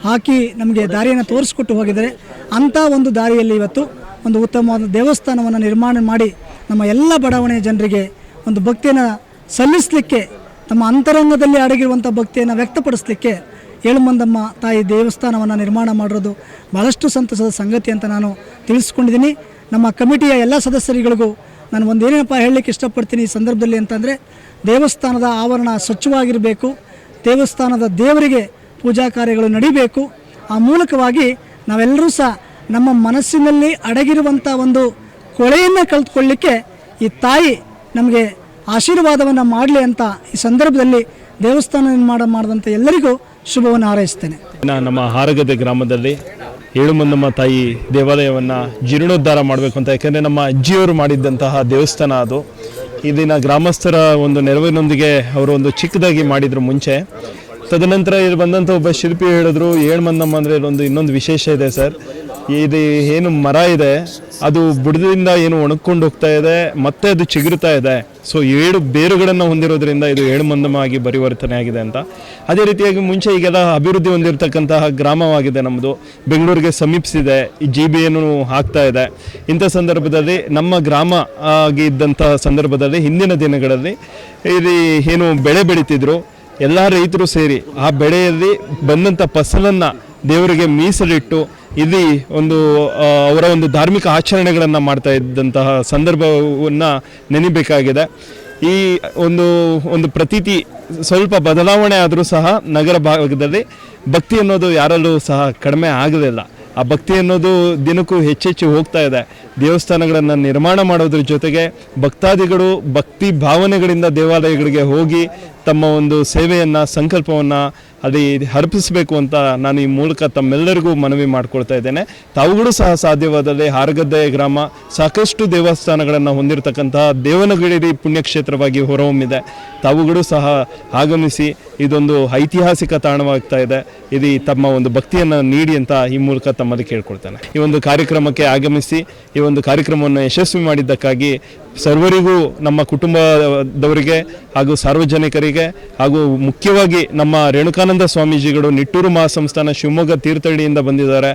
ಹಾಕಿ ನಮಗೆ ದಾರಿಯನ್ನು ತೋರಿಸ್ಕೊಟ್ಟು ಹೋಗಿದ್ದಾರೆ. ಅಂಥ ಒಂದು ದಾರಿಯಲ್ಲಿ ಇವತ್ತು ಒಂದು ಉತ್ತಮವಾದ ದೇವಸ್ಥಾನವನ್ನು ನಿರ್ಮಾಣ ಮಾಡಿ ನಮ್ಮ ಎಲ್ಲ ಬಡಾವಣೆಯ ಜನರಿಗೆ ಒಂದು ಭಕ್ತಿಯನ್ನು ಸಲ್ಲಿಸಲಿಕ್ಕೆ, ತಮ್ಮ ಅಂತರಂಗದಲ್ಲಿ ಅಡಗಿರುವಂಥ ಭಕ್ತಿಯನ್ನು ವ್ಯಕ್ತಪಡಿಸಲಿಕ್ಕೆ ಏಳುಮಂದಮ್ಮ ತಾಯಿ ದೇವಸ್ಥಾನವನ್ನು ನಿರ್ಮಾಣ ಮಾಡಿರೋದು ಭಾಳಷ್ಟು ಸಂತಸದ ಸಂಗತಿ ಅಂತ ನಾನು ತಿಳಿಸ್ಕೊಂಡಿದ್ದೀನಿ. ನಮ್ಮ ಕಮಿಟಿಯ ಎಲ್ಲ ಸದಸ್ಯರುಗಳಿಗೂ ನಾನು ಒಂದೇನೇನಪ್ಪ ಹೇಳಲಿಕ್ಕೆ ಇಷ್ಟಪಡ್ತೀನಿ ಈ ಸಂದರ್ಭದಲ್ಲಿ ಅಂತಂದರೆ, ದೇವಸ್ಥಾನದ ಆವರಣ ಸ್ವಚ್ಛವಾಗಿರಬೇಕು, ದೇವಸ್ಥಾನದ ದೇವರಿಗೆ ಪೂಜಾ ಕಾರ್ಯಗಳು ನಡೀಬೇಕು. ಆ ಮೂಲಕವಾಗಿ ನಾವೆಲ್ಲರೂ ಸಹ ನಮ್ಮ ಮನಸ್ಸಿನಲ್ಲಿ ಅಡಗಿರುವಂಥ ಒಂದು ಕೊಳೆಯನ್ನು ಕಳೆದುಕೊಳ್ಳಲಿಕ್ಕೆ ಈ ತಾಯಿ ನಮಗೆ ಆಶೀರ್ವಾದವನ್ನು ಮಾಡಲಿ ಅಂತ ಈ ಸಂದರ್ಭದಲ್ಲಿ ದೇವಸ್ಥಾನ ನಿರ್ಮಾಣ ಮಾಡಿದಂಥ ಎಲ್ಲರಿಗೂ ಶುಭವನ್ನು ಹಾರೈಸ್ತೇನೆ. ನಮ್ಮ ಹಾರಗದ್ದೆ ಗ್ರಾಮದಲ್ಲಿ ಏಳುಮಂದಮ್ಮ ತಾಯಿ ದೇವಾಲಯವನ್ನು ಜೀರ್ಣೋದ್ಧಾರ ಮಾಡಬೇಕು ಅಂತ, ಯಾಕೆಂದರೆ ನಮ್ಮ ಅಜ್ಜಿಯವರು ಮಾಡಿದ್ದಂತಹ ದೇವಸ್ಥಾನ ಅದು. ಇಲ್ಲಿನ ಗ್ರಾಮಸ್ಥರ ಒಂದು ನೆರವಿನೊಂದಿಗೆ ಅವರು ಒಂದು ಚಿಕ್ಕದಾಗಿ ಮಾಡಿದರು ಮುಂಚೆ. ತದನಂತರ ಇಲ್ಲಿ ಬಂದಂಥ ಒಬ್ಬ ಶಿಲ್ಪಿ ಹೇಳಿದ್ರು, ಏಳುಮಂದಮ್ಮ ಅಂದರೆ ಇನ್ನೊಂದು ವಿಶೇಷ ಇದೆ ಸರ್. ಇದು ಏನು ಮರ ಇದೆ ಅದು ಬುಡದಿಂದ ಏನು ಒಣಗ್ಕೊಂಡು ಹೋಗ್ತಾ ಇದೆ, ಮತ್ತೆ ಅದು ಚಿಗುರುತ್ತಾ ಇದೆ. ಸೊ 7 ಬೇರುಗಳನ್ನು ಹೊಂದಿರೋದ್ರಿಂದ ಇದು ಏಳುಮಂದಮ್ಮ ಆಗಿ ಪರಿವರ್ತನೆ ಆಗಿದೆ ಅಂತ. ಅದೇ ರೀತಿಯಾಗಿ ಮುಂಚೆ ಈಗೆಲ್ಲ ಅಭಿವೃದ್ಧಿ ಹೊಂದಿರತಕ್ಕಂತಹ ಗ್ರಾಮವಾಗಿದೆ ನಮ್ಮದು, ಬೆಂಗಳೂರಿಗೆ ಸಮೀಪಿಸಿದೆ, ಈ GBಯನ್ನು ಆಗ್ತಾ ಇದೆ. ಇಂಥ ಸಂದರ್ಭದಲ್ಲಿ ನಮ್ಮ ಗ್ರಾಮ ಆಗಿ ಇದ್ದಂತಹ ಸಂದರ್ಭದಲ್ಲಿ ಹಿಂದಿನ ದಿನಗಳಲ್ಲಿ ಇಲ್ಲಿ ಏನು ಬೆಳೆ ಬೆಳೀತಿದ್ರು, ಎಲ್ಲ ರೈತರು ಸೇರಿ ಆ ಬೆಳೆಯಲ್ಲಿ ಬಂದಂಥ ಫಸಲನ್ನು ದೇವರಿಗೆ ಮೀಸಲಿಟ್ಟು ಇಲ್ಲಿ ಒಂದು ಅವರ ಒಂದು ಧಾರ್ಮಿಕ ಆಚರಣೆಗಳನ್ನು ಮಾಡ್ತಾ ಇದ್ದಂತಹ ಸಂದರ್ಭವನ್ನು ನೆನಬೇಕಾಗಿದೆ. ಈ ಒಂದು ಪ್ರತೀತಿ ಸ್ವಲ್ಪ ಬದಲಾವಣೆ ಆದರೂ ಸಹ ನಗರ ಭಾಗದಲ್ಲಿ ಭಕ್ತಿ ಅನ್ನೋದು ಯಾರಲ್ಲೂ ಸಹ ಕಡಿಮೆ ಆಗಲಿಲ್ಲ. ಆ ಭಕ್ತಿ ಅನ್ನೋದು ದಿನಕ್ಕೂ ಹೆಚ್ಚೆಚ್ಚು ಹೋಗ್ತಾ ಇದೆ. ದೇವಸ್ಥಾನಗಳನ್ನು ನಿರ್ಮಾಣ ಮಾಡೋದ್ರ ಜೊತೆಗೆ ಭಕ್ತಾದಿಗಳು ಭಕ್ತಿ ಭಾವನೆಗಳಿಂದ ದೇವಾಲಯಗಳಿಗೆ ಹೋಗಿ ತಮ್ಮ ಒಂದು ಸೇವೆಯನ್ನು, ಸಂಕಲ್ಪವನ್ನು ಅಲ್ಲಿ ಅರ್ಪಿಸಬೇಕು ಅಂತ ನಾನು ಈ ಮೂಲಕ ತಮ್ಮೆಲ್ಲರಿಗೂ ಮನವಿ ಮಾಡಿಕೊಳ್ತಾ ಇದ್ದೇನೆ. ತಾವುಗಳು ಸಹ ಸಾಧ್ಯವಾದಲ್ಲಿ ಹಾರಗದ್ದೆ ಗ್ರಾಮ ಸಾಕಷ್ಟು ದೇವಸ್ಥಾನಗಳನ್ನು ಹೊಂದಿರತಕ್ಕಂತಹ ದೇವನಗಿರಿ ಪುಣ್ಯಕ್ಷೇತ್ರವಾಗಿ ಹೊರಹೊಮ್ಮಿದೆ. ತಾವುಗಳು ಸಹ ಆಗಮಿಸಿ ಇದೊಂದು ಐತಿಹಾಸಿಕ ತಾಣವಾಗ್ತಾ ಇದೆ, ಇದು ತಮ್ಮ ಒಂದು ಭಕ್ತಿಯನ್ನು ನೀಡಿ ಅಂತ ಈ ಮೂಲಕ ತಮ್ಮಲ್ಲಿ ಕೇಳ್ಕೊಳ್ತೇನೆ. ಈ ಒಂದು ಕಾರ್ಯಕ್ರಮಕ್ಕೆ ಆಗಮಿಸಿ ಈ ಒಂದು ಕಾರ್ಯಕ್ರಮವನ್ನು ಯಶಸ್ವಿ ಮಾಡಿದ್ದಕ್ಕಾಗಿ ಸರ್ವರಿಗೂ, ನಮ್ಮ ಕುಟುಂಬದವರಿಗೆ ಹಾಗೂ ಸಾರ್ವಜನಿಕರಿಗೆ ಹಾಗೂ ಮುಖ್ಯವಾಗಿ ನಮ್ಮ ರೇಣುಕಾನಂದ ಸ್ವಾಮೀಜಿಗಳು ನಿಟ್ಟೂರು ಮಹಾಸಂಸ್ಥಾನ ಶಿವಮೊಗ್ಗ ತೀರ್ಥಹಳ್ಳಿಯಿಂದ ಬಂದಿದ್ದಾರೆ.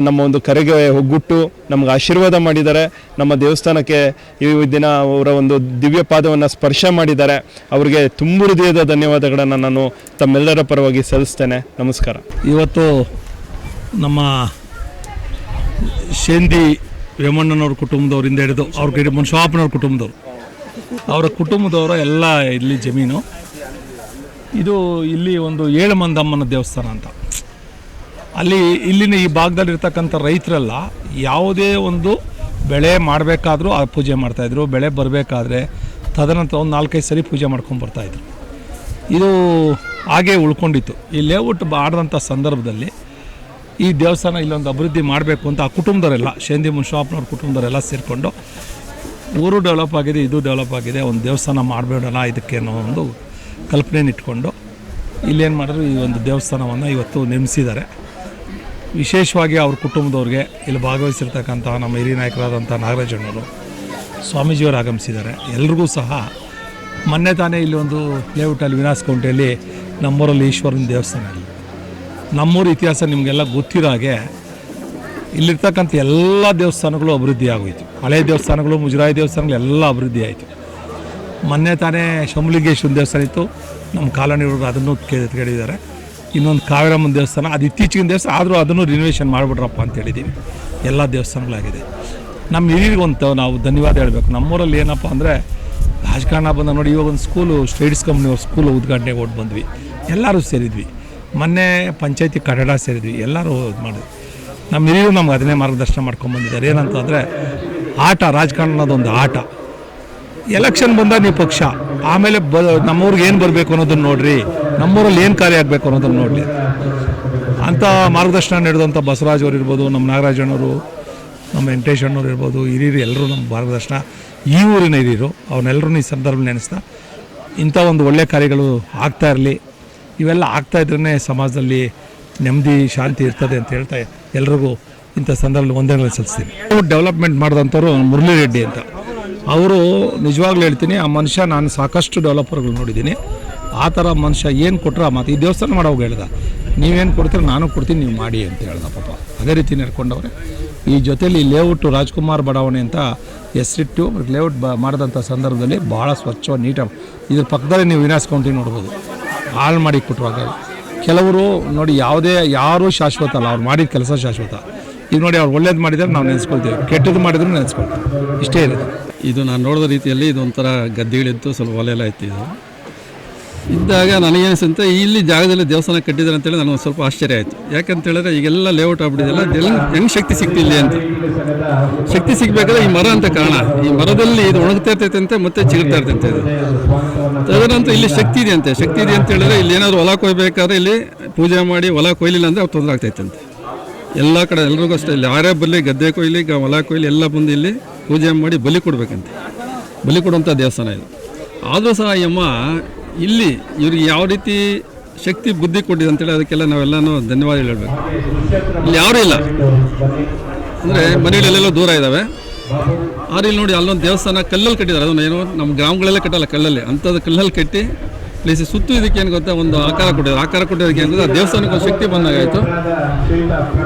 ನಮ್ಮ ಒಂದು ಕರೆಗೆ ಒಗ್ಗುಟ್ಟು ನಮಗೆ ಆಶೀರ್ವಾದ ಮಾಡಿದ್ದಾರೆ. ನಮ್ಮ ದೇವಸ್ಥಾನಕ್ಕೆ ಈ ದಿನ ಅವರ ಒಂದು ದಿವ್ಯ ಪಾದವನ್ನು ಸ್ಪರ್ಶ ಮಾಡಿದ್ದಾರೆ. ಅವರಿಗೆ ತುಂಬ ಹೃದಯದ ಧನ್ಯವಾದಗಳನ್ನು ನಾನು ತಮ್ಮೆಲ್ಲರ ಪರವಾಗಿ ಸಲ್ಲಿಸ್ತೇನೆ. ನಮಸ್ಕಾರ. ಇವತ್ತು ನಮ್ಮ ಶೇಂದಿ ವೇಮಣ್ಣನವ್ರ ಕುಟುಂಬದವರಿಂದ ಹಿಡಿದು ಅವ್ರ ಕಡೆ ಮನುಷ್ಯಪ್ಪನವ್ರ ಅವರ ಕುಟುಂಬದವರ ಎಲ್ಲ ಇಲ್ಲಿ ಜಮೀನು. ಇದು ಇಲ್ಲಿ ಒಂದು ಏಳುಮಂದಮ್ಮನ ದೇವಸ್ಥಾನ ಅಂತ. ಇಲ್ಲಿನ ಈ ಭಾಗದಲ್ಲಿರ್ತಕ್ಕಂಥ ರೈತರೆಲ್ಲ ಯಾವುದೇ ಒಂದು ಬೆಳೆ ಮಾಡಬೇಕಾದ್ರೂ ಆ ಪೂಜೆ ಮಾಡ್ತಾಯಿದ್ರು. ಬೆಳೆ ಬರಬೇಕಾದ್ರೆ ತದನಂತರ ಒಂದು 4-5 ಸರಿ ಪೂಜೆ ಮಾಡ್ಕೊಂಡು ಬರ್ತಾಯಿದ್ರು. ಇದು ಹಾಗೇ ಉಳ್ಕೊಂಡಿತ್ತು. ಈ ಲೇಔಟ್ ಆಡಿದಂಥ ಸಂದರ್ಭದಲ್ಲಿ ಈ ದೇವಸ್ಥಾನ ಇಲ್ಲೊಂದು ಅಭಿವೃದ್ಧಿ ಮಾಡಬೇಕು ಅಂತ ಆ ಕುಟುಂಬದವರೆಲ್ಲ ಶೇಂದಿ ಮುನ್ಷಾಪ್ನವ್ರ ಕುಟುಂಬದವರೆಲ್ಲ ಸೇರಿಕೊಂಡು ಊರು ಡೆವಲಪ್ ಆಗಿದೆ, ಇದು ಡೆವಲಪ್ ಆಗಿದೆ, ಒಂದು ದೇವಸ್ಥಾನ ಮಾಡಬೇಡಲ್ಲ ಇದಕ್ಕೆ ಅನ್ನೋ ಒಂದು ಕಲ್ಪನೆನ ಇಟ್ಕೊಂಡು ಇಲ್ಲೇನು ಮಾಡಿದ್ರು ಈ ಒಂದು ದೇವಸ್ಥಾನವನ್ನು ಇವತ್ತು ನಿರ್ಮಿಸಿದ್ದಾರೆ. ವಿಶೇಷವಾಗಿ ಅವ್ರ ಕುಟುಂಬದವ್ರಿಗೆ ಇಲ್ಲಿ ಭಾಗವಹಿಸಿರ್ತಕ್ಕಂಥ ನಮ್ಮ ಹಿರಿಯ ನಾಯಕರಾದಂಥ ನಾಗರಾಜಣ್ಣವರು ಸ್ವಾಮೀಜಿಯವರು ಆಗಮಿಸಿದ್ದಾರೆ. ಎಲ್ರಿಗೂ ಸಹ ಮೊನ್ನೆ ತಾನೇ ಇಲ್ಲಿ ಒಂದು ಲೇಔಟಲ್ಲಿ ವಿನಾಸ್ ಕೌಂಟಿಯಲ್ಲಿ ನಮ್ಮೂರಲ್ಲಿ ಈಶ್ವರನ ದೇವಸ್ಥಾನ ಇಲ್ಲ. ನಮ್ಮೂರ ಇತಿಹಾಸ ನಿಮಗೆಲ್ಲ ಗೊತ್ತಿರೋ ಹಾಗೆ ಇಲ್ಲಿರ್ತಕ್ಕಂಥ ಎಲ್ಲ ದೇವಸ್ಥಾನಗಳು ಅಭಿವೃದ್ಧಿ ಆಗೋಯಿತು. ಹಳೆಯ ದೇವಸ್ಥಾನಗಳು, ಮುಜರಾಯಿ ದೇವಸ್ಥಾನಗಳು ಎಲ್ಲ ಅಭಿವೃದ್ಧಿ ಆಯಿತು. ಮೊನ್ನೆ ತಾನೇ ಶಂಭುಲಿಂಗೇಶ್ವರ ದೇವಸ್ಥಾನ ಇತ್ತು, ನಮ್ಮ ಕಾಲೋನಿಯವರು ಅದನ್ನು ಕೇಳಿದ್ದಾರೆ. ಇನ್ನೊಂದು ಕಾವೇರಮ್ಮನ ದೇವಸ್ಥಾನ, ಅದು ಇತ್ತೀಚಿನ ದೇವಸ್ಥಾನ, ಆದರೂ ಅದನ್ನು ರಿನೋವೇಷನ್ ಮಾಡಿಬಿಡ್ರಪ್ಪ ಅಂತ ಹೇಳಿದ್ದೀವಿ. ಎಲ್ಲ ದೇವಸ್ಥಾನಗಳಾಗಿದೆ. ನಮ್ಮ ಹಿರಿಯರಿಗಂತ ನಾವು ಧನ್ಯವಾದ ಹೇಳಬೇಕು. ನಮ್ಮೂರಲ್ಲಿ ಏನಪ್ಪ ಅಂದರೆ ರಾಜಕಾರಣ ಬಂದ ನೋಡಿ, ಇವಾಗ ಒಂದು ಸ್ಕೂಲು ಸ್ಟೇಟ್ಸ್ ಕಂಪ್ನಿಯವ್ರ ಸ್ಕೂಲು ಉದ್ಘಾಟನೆಗೆ ಓಟ್ ಬಂದ್ವಿ, ಎಲ್ಲರೂ ಸೇರಿದ್ವಿ. ಮೊನ್ನೆ ಪಂಚಾಯತಿ ಕಟ್ಟಡ ಸೇರಿದ್ವಿ, ಎಲ್ಲರೂ ಇದು ಮಾಡಿದ್ವಿ. ನಮ್ಮ ಹಿರಿಯರು ನಮ್ಗೆ ಅದನ್ನೇ ಮಾರ್ಗದರ್ಶನ ಮಾಡ್ಕೊಂಬಂದಿದ್ದಾರೆ. ಏನಂತಂದರೆ ಆಟ, ರಾಜಕಾರಣ ಅನ್ನೋದೊಂದು ಆಟ. ಎಲೆಕ್ಷನ್ ಬಂದಾಗ ನೀವು ಪಕ್ಷ, ಆಮೇಲೆ ನಮ್ಮೂರಿಗೆ ಏನು ಬರಬೇಕು ಅನ್ನೋದನ್ನು ನೋಡಿರಿ, ನಮ್ಮೂರಲ್ಲಿ ಏನು ಕಾರ್ಯ ಆಗಬೇಕು ಅನ್ನೋದನ್ನು ನೋಡಲಿ ಅಂತ ಮಾರ್ಗದರ್ಶನ ನೀಡಿದಂಥ ಬಸವರಾಜ್ ಅವರು ಇರ್ಬೋದು, ನಮ್ಮ ನಾಗರಾಜಣ್ಣವರು, ನಮ್ಮ ವೆಂಕಟೇಶ್ ಅಣ್ಣವ್ರು ಇರ್ಬೋದು, ಹಿರಿಯರು ಎಲ್ಲರೂ ನಮ್ಮ ಮಾರ್ಗದರ್ಶನ. ಈ ಊರಿನ ಹಿರಿಯರು ಅವನ್ನೆಲ್ಲರೂ ಈ ಸಂದರ್ಭದಲ್ಲಿ ನೆನೆಸ್ತಾ ಇಂಥ ಒಂದು ಒಳ್ಳೆಯ ಕಾರ್ಯಗಳು ಆಗ್ತಾ ಇರಲಿ. ಇವೆಲ್ಲ ಆಗ್ತಾ ಇದ್ರೇ ಸಮಾಜದಲ್ಲಿ ನೆಮ್ಮದಿ, ಶಾಂತಿ ಇರ್ತದೆ ಅಂತ ಹೇಳ್ತಾ ಎಲ್ರಿಗೂ ಇಂಥ ಸಂದರ್ಭದಲ್ಲಿ ವಂದನೆಗಳು ಸಲ್ಲಿಸ್ತೀನಿ. ಡೆವಲಪ್ಮೆಂಟ್ ಮಾಡಿದಂಥವ್ರು ಮುರಳಿ ರೆಡ್ಡಿ ಅಂತ, ಅವರು ನಿಜವಾಗ್ಲೂ ಹೇಳ್ತೀನಿ, ಆ ಮನುಷ್ಯ ನಾನು ಸಾಕಷ್ಟು ಡೆವಲಪರ್ಗಳು ನೋಡಿದ್ದೀನಿ. ಆ ಥರ ಮನುಷ್ಯ ಏನು ಕೊಟ್ಟರೆ ಆ ಮಾತು, ಈ ದೇವಸ್ಥಾನ ಮಾಡೋವಾಗ ಹೇಳ್ದ, ನೀವೇನು ಕೊಡ್ತೀರ ನಾನು ಕೊಡ್ತೀನಿ, ನೀವು ಮಾಡಿ ಅಂತ ಹೇಳ್ದ ಪಾಪ. ಅದೇ ರೀತಿ ನಡ್ಕೊಂಡವ್ರೆ. ಈ ಜೊತೆಯಲ್ಲಿ ಲೇಔಟು ರಾಜ್ಕುಮಾರ್ ಬಡಾವಣೆ ಅಂತ ಹೆಸರಿಟ್ಟು ಲೇಔಟ್ ಮಾಡಿದಂಥ ಸಂದರ್ಭದಲ್ಲಿ ಭಾಳ ಸ್ವಚ್ಛವಾಗಿ ನೀಟಾಗಿ, ಇದ್ರ ಪಕ್ಕದಲ್ಲಿ ನೀವು ವಿನಾಸ್ ಕೌಂಟಿ ನೋಡ್ಬೋದು, ಹಾಳು ಮಾಡಿ ಕೊಟ್ಟರುವಾಗ. ಕೆಲವರು ನೋಡಿ ಯಾರೂ ಶಾಶ್ವತ ಅಲ್ಲ, ಅವ್ರು ಮಾಡಿದ ಕೆಲಸ ಶಾಶ್ವತ. ಈಗ ನೋಡಿ ಅವ್ರು ಒಳ್ಳೇದು ಮಾಡಿದರೆ ನಾವು ನೆನೆಸ್ಕೊಳ್ತೀವಿ, ಕೆಟ್ಟದ್ದು ಮಾಡಿದ್ರು ನೆನೆಸ್ಕೊಳ್ತೀವಿ, ಇಷ್ಟೇ ಇರೋದು. ಇದು ನಾನು ನೋಡಿದ ರೀತಿಯಲ್ಲಿ ಇದೊಂಥರ ಗದ್ದೆಗಳಿತ್ತು, ಸ್ವಲ್ಪ ಹೊಲ ಎಲ್ಲ ಇತ್ತು. ಇದು ಇದ್ದಾಗ ನನಗೇನಿಸುತ್ತೆ, ಇಲ್ಲಿ ಜಾಗದಲ್ಲಿ ದೇವಸ್ಥಾನ ಕಟ್ಟಿದ್ದಾರೆ ಅಂತೇಳಿ ನನಗೆ ಸ್ವಲ್ಪ ಆಶ್ಚರ್ಯ ಆಯಿತು. ಯಾಕಂತೇಳಿದ್ರೆ ಈಗೆಲ್ಲ ಲೇಔಟ್ ಆಗ್ಬಿಟ್ಟಿದೆಲ್ಲ, ಹೆಂಗೆ ಶಕ್ತಿ ಸಿಗ್ತಿಲ್ಲ ಅಂತ. ಶಕ್ತಿ ಸಿಗಬೇಕಾದ್ರೆ ಈ ಮರ ಅಂತ ಕಾರಣ, ಈ ಮರದಲ್ಲಿ ಇದು ಒಣಗ್ತಾ ಇರ್ತೈತೆ ಮತ್ತೆ ಚಿಗುರ್ತಾ ಇರ್ತೈತೆ. ಇದು ತದನಂತರ ಇಲ್ಲಿ ಶಕ್ತಿ ಇದೆ ಅಂತೆ. ಶಕ್ತಿ ಇದೆ ಅಂತ ಹೇಳಿದ್ರೆ ಇಲ್ಲಿ ಏನಾದರೂ ಹೊಲ ಕೊಯ್ಬೇಕಾದ್ರೆ ಇಲ್ಲಿ ಪೂಜೆ ಮಾಡಿ ಹೊಲ ಕೊಯ್ಲಿಲ್ಲ ಅಂದರೆ ಅವ್ರು ತೊಂದರೆ ಆಗ್ತೈತಂತೆ. ಎಲ್ಲ ಕಡೆ ಎಲ್ರಿಗೂ ಅಷ್ಟೇ, ಇಲ್ಲಿ ಯಾರೇ ಬರಲಿ, ಗದ್ದೆ ಕೊಯ್ಲಿ, ಹೊಲ ಕೊಯ್ಲಿ ಎಲ್ಲ ಬಂದು ಇಲ್ಲಿ ಪೂಜೆ ಮಾಡಿ ಬಲಿ ಕೊಡಬೇಕಂತೆ. ಬಲಿ ಕೊಡುವಂಥ ದೇವಸ್ಥಾನ ಇದು. ಆದರೂ ಸಹ ಈ ಅಮ್ಮ ಇಲ್ಲಿ ಇವ್ರಿಗೆ ಯಾವ ರೀತಿ ಶಕ್ತಿ ಬುದ್ಧಿ ಕೊಟ್ಟಿದೆ ಅಂತೇಳಿ ಅದಕ್ಕೆಲ್ಲ ನಾವೆಲ್ಲನೂ ಧನ್ಯವಾದ ಹೇಳಬೇಕು. ಇಲ್ಲಿ ಯಾರೂ ಇಲ್ಲ ಅಂದರೆ ಮನೆಗಳೆಲ್ಲ ದೂರ ಇದ್ದಾವೆ. ಆದ್ರೆ ಇಲ್ಲಿ ನೋಡಿ ಅಲ್ಲೊಂದು ದೇವಸ್ಥಾನ ಕಲ್ಲಲ್ಲಿ ಕಟ್ಟಿದ್ದಾರೆ. ಅದನ್ನು ಏನೋ ನಮ್ಮ ಗ್ರಾಮಗಳೆಲ್ಲ ಕಟ್ಟಲ್ಲ, ಕಲ್ಲಲ್ಲಿ ಅಂಥದ್ದು ಕಲ್ಲಲ್ಲಿ ಕಟ್ಟಿ ಪ್ಲೇಸ್ ಸುತ್ತು ಇದಕ್ಕೆ ಏನು ಗೊತ್ತಾ ಒಂದು ಆಕಾರ ಕೊಟ್ಟಿದ್ದಾರೆ. ಆಕಾರ ಕೊಟ್ಟಿದ್ದಕ್ಕೆ ಏನು ಗೊತ್ತಾ, ದೇವಸ್ಥಾನಕ್ಕೆ ಒಂದು ಶಕ್ತಿ ಬಂದಾಗಾಯಿತು.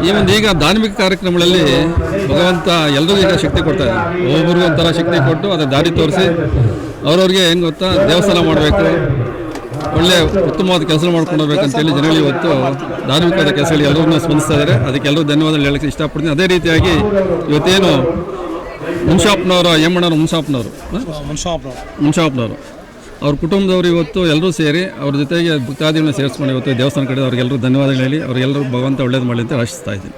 ಈ ಒಂದು ಈಗ ಧಾರ್ಮಿಕ ಕಾರ್ಯಕ್ರಮಗಳಲ್ಲಿ ಭಗವಂತ ಎಲ್ಲರಿಗೂ ಈಗ ಶಕ್ತಿ ಕೊಡ್ತಾ ಇದ್ದಾರೆ. ಒಬ್ಬೊಬ್ರಿಗೂ ಒಂಥರ ಶಕ್ತಿ ಕೊಟ್ಟು ಅದರ ದಾರಿ ತೋರಿಸಿ ಅವ್ರವ್ರಿಗೆ ಏನು ಗೊತ್ತಾ ದೇವಸ್ಥಾನ ಮಾಡಬೇಕು, ಒಳ್ಳೆ ಉತ್ತಮವಾದ ಕೆಲಸ ಮಾಡ್ಕೊಂಡು ಹೋಗ್ಬೇಕಂತೇಳಿ ಜನಗಳು ಇವತ್ತು ಧಾರ್ಮಿಕವಾದ ಕೆಲಸಗಳು ಎಲ್ಲರನ್ನೂ ಸ್ಪಂದಿಸ್ತಾ ಇದ್ದಾರೆ. ಅದಕ್ಕೆ ಎಲ್ಲರೂ ಧನ್ಯವಾದ ಹೇಳಕ್ಕೆ ಇಷ್ಟಪಡ್ತೀನಿ. ಅದೇ ರೀತಿಯಾಗಿ ಇವತ್ತೇನು ಮುನ್ಷಾಪ್ನವರು, ಎಮ್ಮಣ್ಣವರು ಮುನ್ಷಾಪ್ನವರು ಅವ್ರ ಕುಟುಂಬದವರು ಇವತ್ತು ಎಲ್ಲರೂ ಸೇರಿ ಅವ್ರ ಜೊತೆಗೆ ಭಕ್ತಾದಿಗಳನ್ನ ಸೇರಿಸ್ಕೊಂಡು ಇವತ್ತು ದೇವಸ್ಥಾನ ಕಡೆ ಅವ್ರಿಗೆಲ್ಲರೂ ಧನ್ಯವಾದಗಳು ಹೇಳಿ ಅವ್ರಿಗೆಲ್ಲರೂ ಭಗವಂತ ಒಳ್ಳೇದು ಮಾಡಲಿ ಅಂತ ಆಶಿಸ್ತಾ ಇದ್ದೀನಿ.